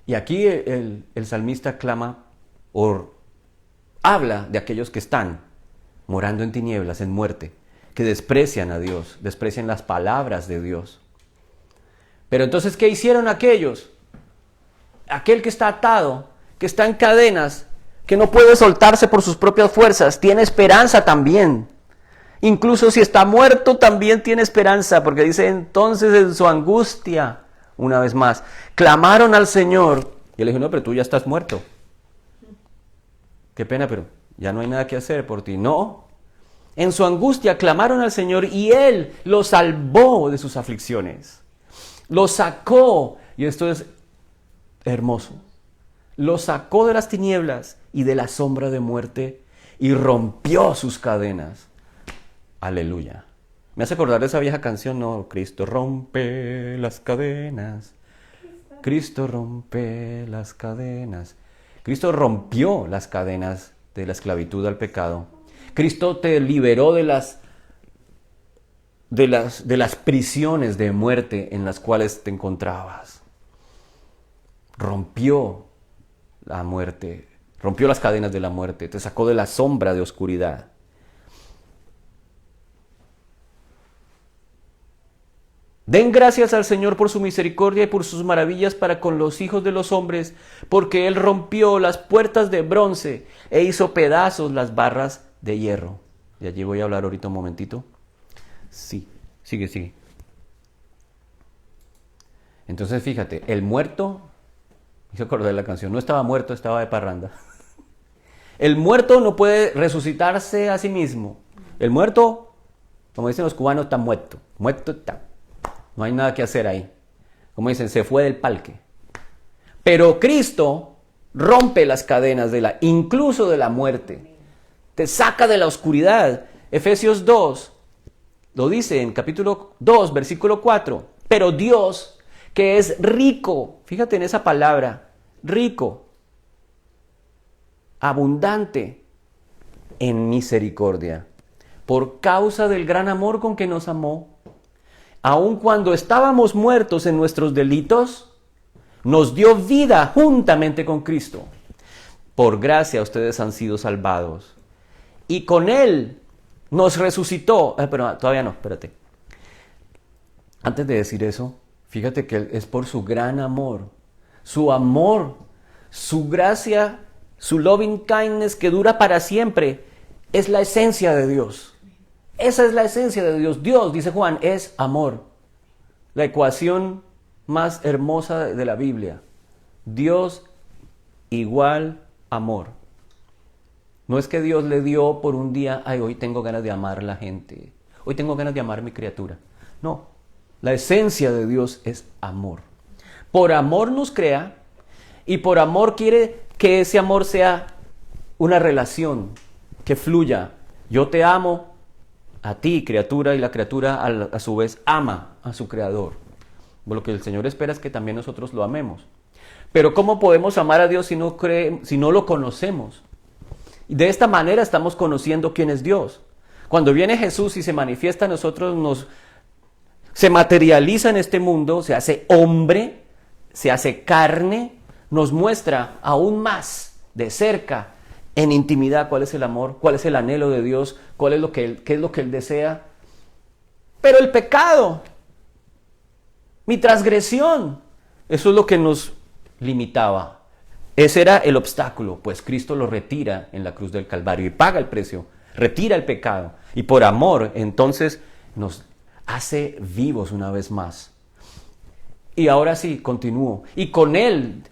Y aquí el salmista clama o habla de aquellos que están morando en tinieblas, en muerte, que desprecian a Dios, desprecian las palabras de Dios. Pero entonces, ¿qué hicieron aquellos? Aquel que está atado, que está en cadenas, que no puede soltarse por sus propias fuerzas, tiene esperanza también. Incluso si está muerto, también tiene esperanza, porque dice, entonces en su angustia, una vez más, clamaron al Señor. Y él dijo, no, pero tú ya estás muerto. Qué pena, pero ya no hay nada que hacer por ti. No. En su angustia clamaron al Señor y Él los salvó de sus aflicciones. Los sacó, y esto es hermoso, los sacó de las tinieblas y de la sombra de muerte y rompió sus cadenas. Aleluya. Me hace acordar de esa vieja canción, ¿no? Cristo rompe las cadenas. Cristo rompe las cadenas. Cristo rompió las cadenas de la esclavitud al pecado. Cristo te liberó de las prisiones de muerte en las cuales te encontrabas. Rompió la muerte, rompió las cadenas de la muerte, te sacó de la sombra de oscuridad. Den gracias al Señor por su misericordia y por sus maravillas para con los hijos de los hombres, porque Él rompió las puertas de bronce e hizo pedazos las barras de hierro. Y allí voy a hablar ahorita un momentito. Sí, sigue. Entonces fíjate, el muerto, hice acordar de la canción, no estaba muerto, estaba de parranda. El muerto no puede resucitarse a sí mismo. El muerto, como dicen los cubanos, está muerto. Muerto está. No hay nada que hacer ahí. Como dicen, se fue del palque. Pero Cristo rompe las cadenas incluso de la muerte. Te saca de la oscuridad. Efesios 2 lo dice en capítulo 2, versículo 4. Pero Dios, que es rico, fíjate en esa palabra, rico, abundante en misericordia, por causa del gran amor con que nos amó, aun cuando estábamos muertos en nuestros delitos, nos dio vida juntamente con Cristo. Por gracia ustedes han sido salvados. Y con Él nos resucitó. Pero todavía no, espérate. Antes de decir eso, fíjate que es por su gran amor, su gracia, su loving kindness que dura para siempre. Es la esencia de Dios. Esa es la esencia de Dios. Dios, dice Juan, es amor. La ecuación más hermosa de la Biblia. Dios igual amor. No es que Dios le dio por un día, ay, hoy tengo ganas de amar a la gente. Hoy tengo ganas de amar a mi criatura. No, la esencia de Dios es amor. Por amor nos crea y por amor quiere que ese amor sea una relación que fluya. Yo te amo a ti, criatura, y la criatura a su vez ama a su creador. Lo que el Señor espera es que también nosotros lo amemos. Pero ¿cómo podemos amar a Dios si no lo conocemos? Y de esta manera estamos conociendo quién es Dios. Cuando viene Jesús y se manifiesta a nosotros, se materializa en este mundo, se hace hombre, se hace carne, nos muestra aún más de cerca, en intimidad, cuál es el amor, cuál es el anhelo de Dios, qué es lo que Él desea. Pero el pecado, mi transgresión, eso es lo que nos limitaba. Ese era el obstáculo, pues Cristo lo retira en la cruz del Calvario y paga el precio, retira el pecado. Y por amor, entonces, nos hace vivos una vez más. Y ahora sí, continúo. Y con Él,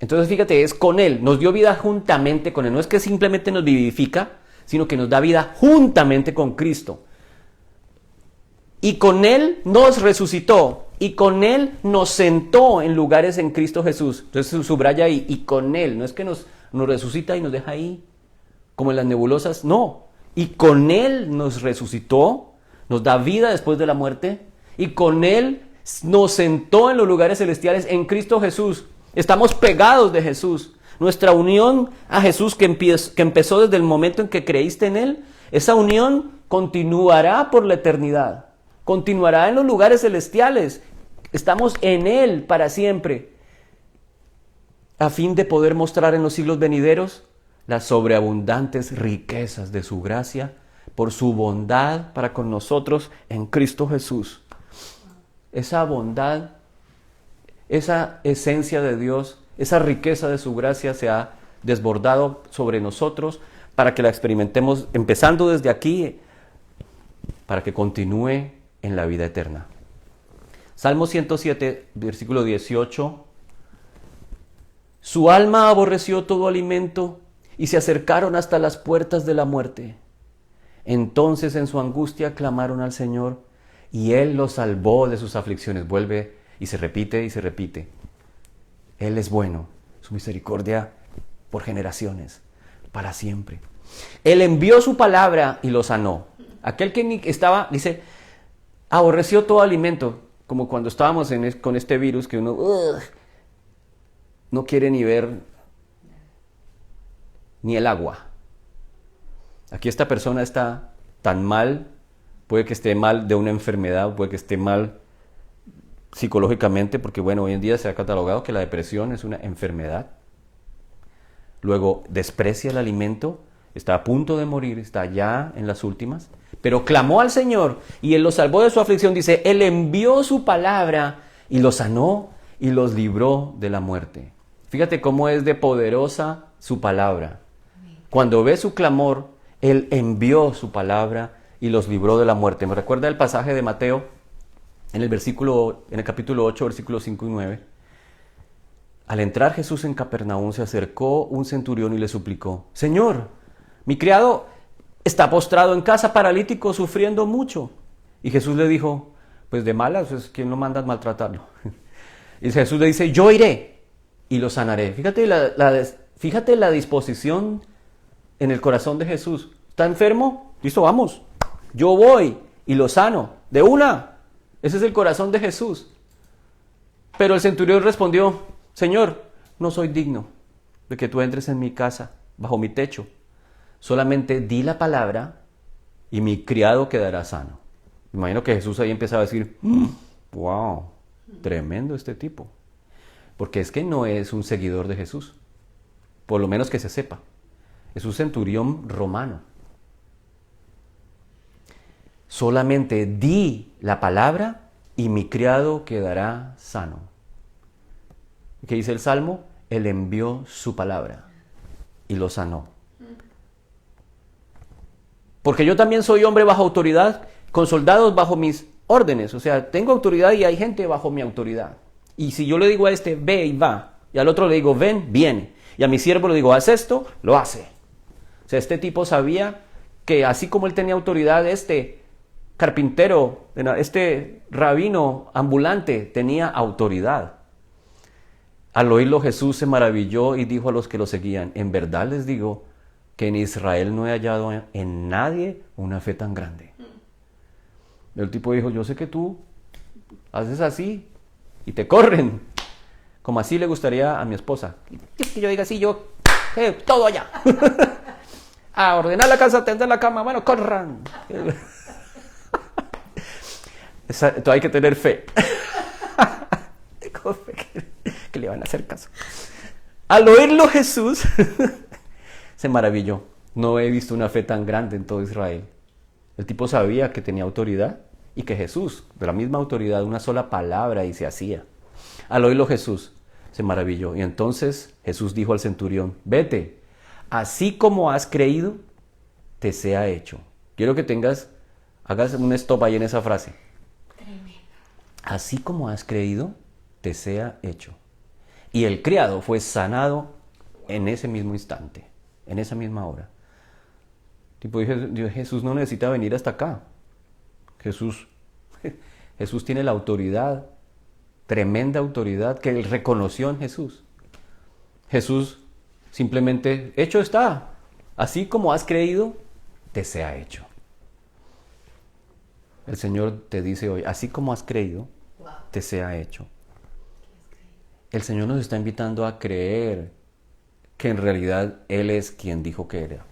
entonces fíjate, es con Él, nos dio vida juntamente con Él. No es que simplemente nos vivifica, sino que nos da vida juntamente con Cristo. Y con Él nos resucitó. Y con Él nos sentó en lugares en Cristo Jesús. Entonces subraya ahí, y con Él. No es que nos resucita y nos deja ahí, como en las nebulosas. No, y con Él nos resucitó, nos da vida después de la muerte, y con Él nos sentó en los lugares celestiales en Cristo Jesús. Estamos pegados de Jesús. Nuestra unión a Jesús que empezó desde el momento en que creíste en Él, esa unión continuará por la eternidad. Continuará en los lugares celestiales. Estamos en Él para siempre, a fin de poder mostrar en los siglos venideros las sobreabundantes riquezas de su gracia por su bondad para con nosotros en Cristo Jesús. Esa bondad, esa esencia de Dios, esa riqueza de su gracia se ha desbordado sobre nosotros para que la experimentemos empezando desde aquí, para que continúe en la vida eterna. Salmo 107, versículo 18. Su alma aborreció todo alimento y se acercaron hasta las puertas de la muerte. Entonces en su angustia clamaron al Señor y Él los salvó de sus aflicciones. Vuelve y se repite y se repite. Él es bueno, su misericordia por generaciones, para siempre. Él envió su palabra y lo sanó. Aquel que estaba, dice, aborreció todo alimento, como cuando estábamos con este virus que uno no quiere ni ver ni el agua. Aquí esta persona está tan mal, puede que esté mal de una enfermedad, puede que esté mal psicológicamente, porque bueno, hoy en día se ha catalogado que la depresión es una enfermedad. Luego desprecia el alimento, está a punto de morir, está ya en las últimas, pero clamó al Señor y Él lo salvó de su aflicción. Dice, Él envió su palabra y los sanó y los libró de la muerte. Fíjate cómo es de poderosa su palabra. Cuando ve su clamor, Él envió su palabra y los libró de la muerte. Me recuerda el pasaje de Mateo en el capítulo 8, versículos 5 y 9. Al entrar Jesús en Capernaum, se acercó un centurión y le suplicó, Señor, mi criado está postrado en casa, paralítico, sufriendo mucho. Y Jesús le dijo, pues de malas, pues, ¿quién lo manda a maltratarlo? Y Jesús le dice, yo iré y lo sanaré. Fíjate la disposición en el corazón de Jesús. ¿Está enfermo? Listo, vamos. Yo voy y lo sano. De una. Ese es el corazón de Jesús. Pero el centurión respondió, Señor, no soy digno de que tú entres en mi casa, bajo mi techo. Solamente di la palabra y mi criado quedará sano. Imagino que Jesús ahí empezaba a decir, wow, tremendo este tipo. Porque es que no es un seguidor de Jesús, por lo menos que se sepa. Es un centurión romano. Solamente di la palabra y mi criado quedará sano. ¿Qué dice el Salmo? Él envió su palabra y lo sanó. Porque yo también soy hombre bajo autoridad, con soldados bajo mis órdenes. O sea, tengo autoridad y hay gente bajo mi autoridad. Y si yo le digo a este, ve y va, y al otro le digo, ven, viene. Y a mi siervo le digo, haz esto, lo hace. O sea, este tipo sabía que así como él tenía autoridad, este carpintero, este rabino ambulante tenía autoridad. Al oírlo Jesús se maravilló y dijo a los que lo seguían, en verdad les digo que en Israel no he hallado en nadie una fe tan grande. El tipo dijo, yo sé que tú haces así y te corren, como así le gustaría a mi esposa. Que yo diga así, yo, todo allá. A ordenar la casa, tender la cama, bueno, corran. Entonces hay que tener fe. Que le van a hacer caso. Al oírlo Jesús se maravilló. No he visto una fe tan grande en todo Israel. El tipo sabía que tenía autoridad y que Jesús, de la misma autoridad, una sola palabra y se hacía. Al oírlo Jesús se maravilló. Y entonces Jesús dijo al centurión, vete, así como has creído, te sea hecho. Quiero que hagas un stop ahí en esa frase. Tremendo. Así como has creído, te sea hecho. Y el criado fue sanado en ese mismo instante, en esa misma hora. Tipo, Jesús no necesita venir hasta acá. Jesús tiene la autoridad, tremenda autoridad que él reconoció en Jesús. Jesús simplemente, hecho está. Así como has creído, te sea hecho. El Señor te dice hoy, así como has creído, te sea hecho. El Señor nos está invitando a creer que en realidad Él es quien dijo que era.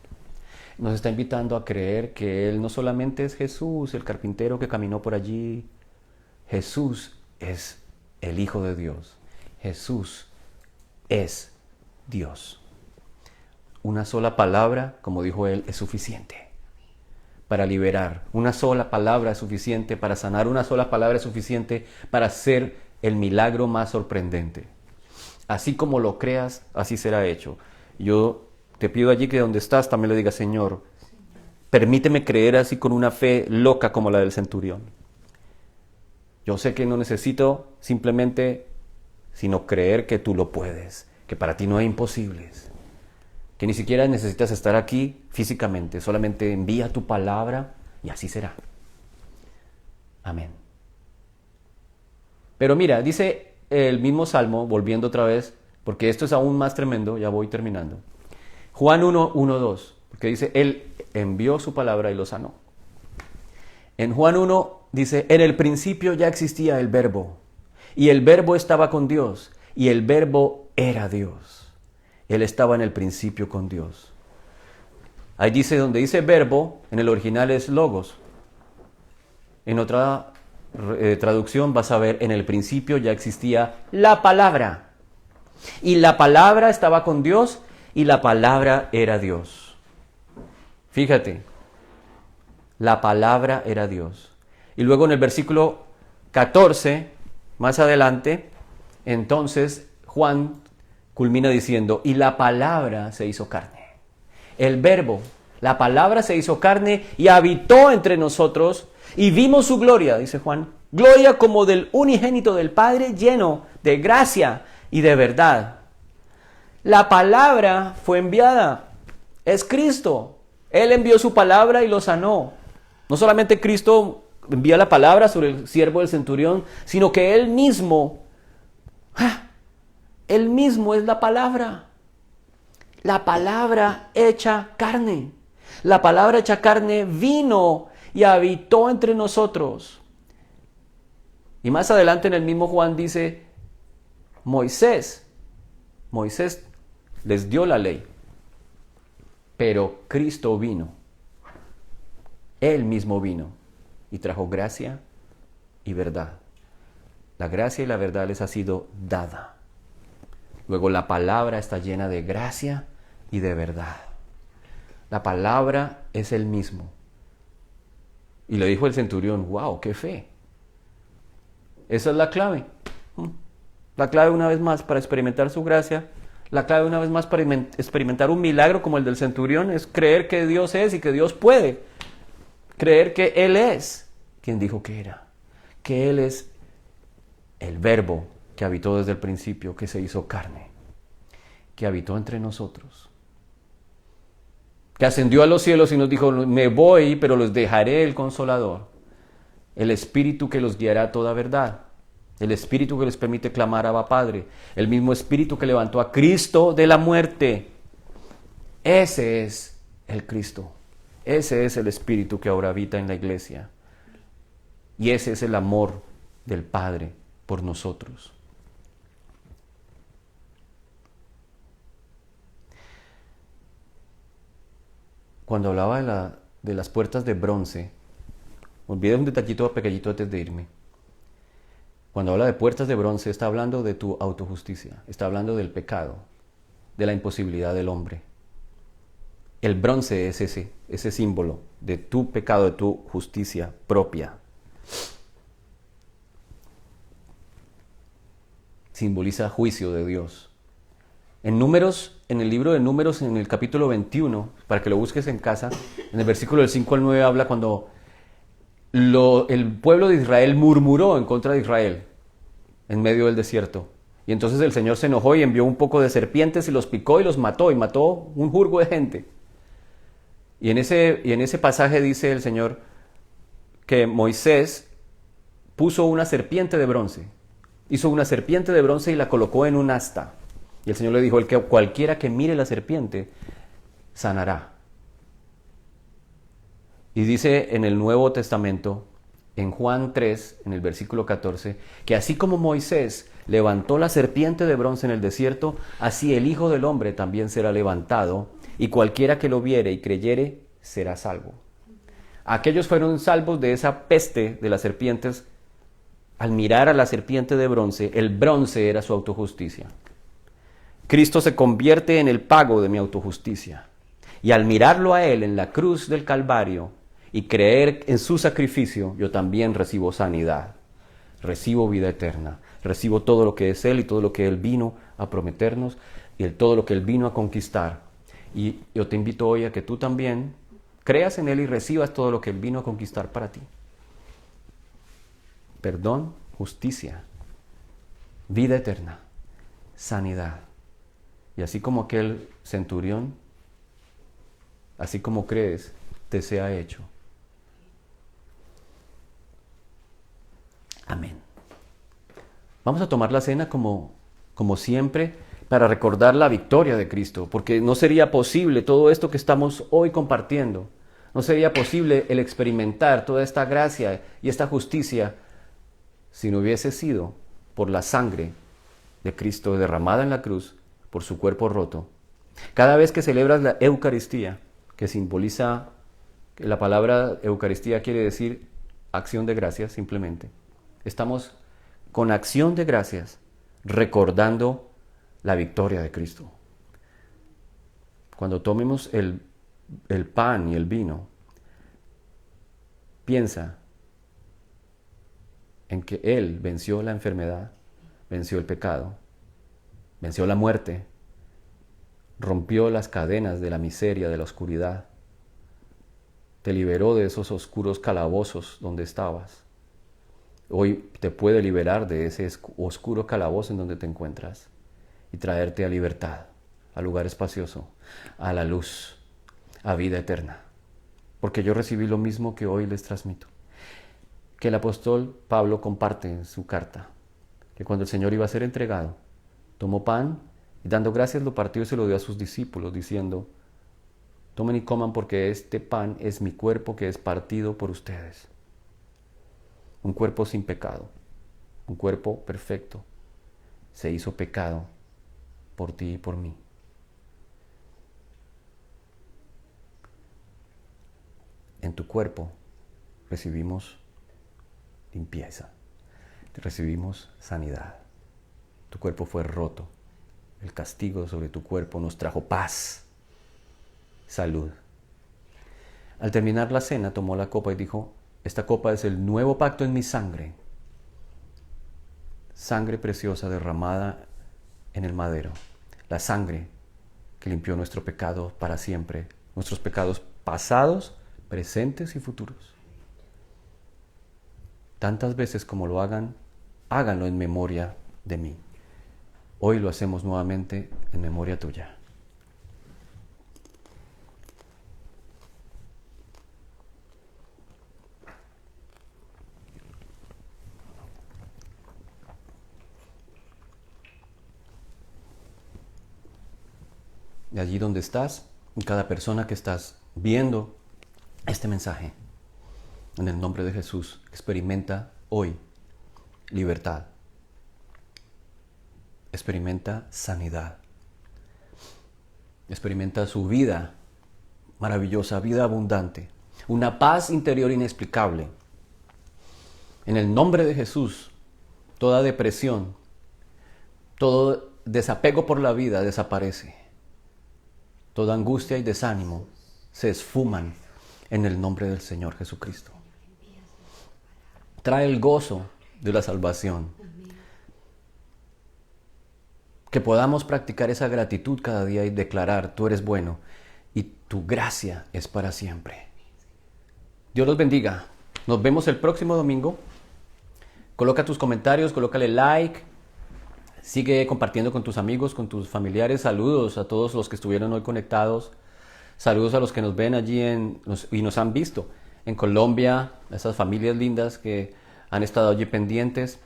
Nos está invitando a creer que Él no solamente es Jesús, el carpintero que caminó por allí. Jesús es el Hijo de Dios. Jesús es Dios. Una sola palabra, como dijo Él, es suficiente para liberar. Una sola palabra es suficiente para sanar. Una sola palabra es suficiente para hacer el milagro más sorprendente. Así como lo creas, así será hecho. Yo te pido allí que donde estás también le digas, Señor, permíteme creer así con una fe loca como la del centurión. Yo sé que no necesito simplemente sino creer que tú lo puedes, que para ti no hay imposibles, que ni siquiera necesitas estar aquí físicamente, solamente envía tu palabra y así será. Amén. Pero mira, dice el mismo Salmo, volviendo otra vez, porque esto es aún más tremendo, ya voy terminando. Juan 1:2, porque dice, Él envió su palabra y lo sanó. En Juan 1 dice, en el principio ya existía el Verbo, y el Verbo estaba con Dios, y el Verbo era Dios. Él estaba en el principio con Dios. Ahí dice, donde dice verbo, en el original es logos. En otra traducción vas a ver, en el principio ya existía la palabra. Y la palabra estaba con Dios, y la palabra era Dios. Fíjate, la palabra era Dios. Y luego en el versículo 14, más adelante, entonces Juan culmina diciendo, y la palabra se hizo carne. El verbo, la palabra se hizo carne y habitó entre nosotros y vimos su gloria, dice Juan, gloria como del unigénito del Padre, lleno de gracia y de verdad. La palabra fue enviada, es Cristo. Él envió su palabra y lo sanó. No solamente Cristo envía la palabra sobre el siervo del centurión, sino que Él mismo es la palabra. La palabra hecha carne. La palabra hecha carne vino y habitó entre nosotros. Y más adelante en el mismo Juan dice, Moisés les dio la ley, pero Cristo vino. Él mismo vino y trajo gracia y verdad. La gracia y la verdad les ha sido dada. Luego la palabra está llena de gracia y de verdad. La palabra es el mismo. Y le dijo el centurión, wow, qué fe. Esa es la clave. La clave una vez más para experimentar su gracia. La clave una vez más para experimentar un milagro como el del centurión es creer que Dios es y que Dios puede. Creer que Él es quien dijo que era. Que Él es el Verbo que habitó desde el principio, que se hizo carne, que habitó entre nosotros, que ascendió a los cielos y nos dijo, me voy, pero los dejaré el Consolador, el Espíritu que los guiará a toda verdad, el Espíritu que les permite clamar Abba Padre, el mismo Espíritu que levantó a Cristo de la muerte. Ese es el Cristo, ese es el Espíritu que ahora habita en la iglesia, y ese es el amor del Padre por nosotros. Cuando hablaba de las puertas de bronce, olvidé un detallito pequeñito antes de irme. Cuando habla de puertas de bronce, está hablando de tu autojusticia, está hablando del pecado, de la imposibilidad del hombre. El bronce es ese símbolo de tu pecado, de tu justicia propia. Simboliza juicio de Dios. En Números, en el libro de Números, en el capítulo 21, para que lo busques en casa, en el versículo del 5 al 9 habla cuando el pueblo de Israel murmuró en contra de Israel en medio del desierto. Y entonces el Señor se enojó y envió un poco de serpientes y los picó y los mató, y mató un jurgo de gente. Y en ese pasaje dice el Señor que Moisés puso una serpiente de bronce. Hizo una serpiente de bronce y la colocó en un asta. Y el Señor le dijo, cualquiera que mire la serpiente sanará. Y dice en el Nuevo Testamento, en Juan 3, en el versículo 14, que así como Moisés levantó la serpiente de bronce en el desierto, así el Hijo del Hombre también será levantado, y cualquiera que lo viere y creyere será salvo. Aquellos fueron salvos de esa peste de las serpientes. Al mirar a la serpiente de bronce, el bronce era su autojusticia. Cristo se convierte en el pago de mi autojusticia. Y al mirarlo a Él en la cruz del Calvario y creer en su sacrificio, yo también recibo sanidad, recibo vida eterna, recibo todo lo que es Él y todo lo que Él vino a prometernos y todo lo que Él vino a conquistar. Y yo te invito hoy a que tú también creas en Él y recibas todo lo que Él vino a conquistar para ti. Perdón, justicia, vida eterna, sanidad. Y así como aquel centurión, así como crees, te sea hecho. Amén. Vamos a tomar la cena como siempre para recordar la victoria de Cristo, porque no sería posible todo esto que estamos hoy compartiendo. No sería posible el experimentar toda esta gracia y esta justicia si no hubiese sido por la sangre de Cristo derramada en la cruz, por su cuerpo roto. Cada vez que celebras la Eucaristía, que simboliza, que la palabra Eucaristía quiere decir acción de gracias simplemente, estamos con acción de gracias recordando la victoria de Cristo. Cuando tomemos el pan y el vino, piensa en que Él venció la enfermedad, venció el pecado, venció la muerte, rompió las cadenas de la miseria, de la oscuridad, te liberó de esos oscuros calabozos donde estabas. Hoy te puede liberar de ese oscuro calabozo en donde te encuentras y traerte a libertad, a lugar espacioso, a la luz, a vida eterna. Porque yo recibí lo mismo que hoy les transmito, que el apóstol Pablo comparte en su carta, que cuando el Señor iba a ser entregado, tomó pan y dando gracias lo partió y se lo dio a sus discípulos, diciendo: tomen y coman porque este pan es mi cuerpo que es partido por ustedes. Un cuerpo sin pecado, un cuerpo perfecto, se hizo pecado por ti y por mí. En tu cuerpo recibimos limpieza, recibimos sanidad. Tu cuerpo fue roto. El castigo sobre tu cuerpo nos trajo paz, salud. Al terminar la cena, tomó la copa y dijo: esta copa es el nuevo pacto en mi sangre, sangre preciosa derramada en el madero, la sangre que limpió nuestro pecado para siempre, nuestros pecados pasados, presentes y futuros. Tantas veces como lo hagan, háganlo en memoria de mí. Hoy lo hacemos nuevamente en memoria tuya. Y allí donde estás, y cada persona que estás viendo este mensaje, en el nombre de Jesús, experimenta hoy libertad. Experimenta sanidad. Experimenta su vida maravillosa, vida abundante. Una paz interior inexplicable. En el nombre de Jesús, toda depresión, todo desapego por la vida desaparece. Toda angustia y desánimo se esfuman en el nombre del Señor Jesucristo. Trae el gozo de la salvación. Que podamos practicar esa gratitud cada día y declarar: tú eres bueno y tu gracia es para siempre. Dios los bendiga. Nos vemos el próximo domingo. Coloca tus comentarios, colócale like. Sigue compartiendo con tus amigos, con tus familiares. Saludos a todos los que estuvieron hoy conectados. Saludos a los que nos ven allí y nos han visto en Colombia, a esas familias lindas que han estado allí pendientes.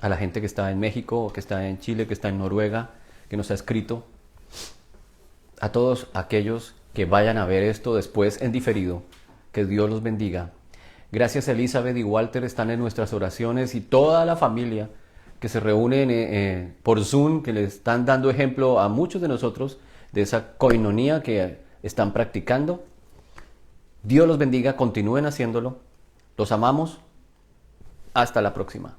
A la gente que está en México, que está en Chile, que está en Noruega, que nos ha escrito. A todos aquellos que vayan a ver esto después en diferido. Que Dios los bendiga. Gracias, Elizabeth y Walter, están en nuestras oraciones, y toda la familia que se reúne por Zoom, que le están dando ejemplo a muchos de nosotros de esa coinonía que están practicando. Dios los bendiga, continúen haciéndolo. Los amamos. Hasta la próxima.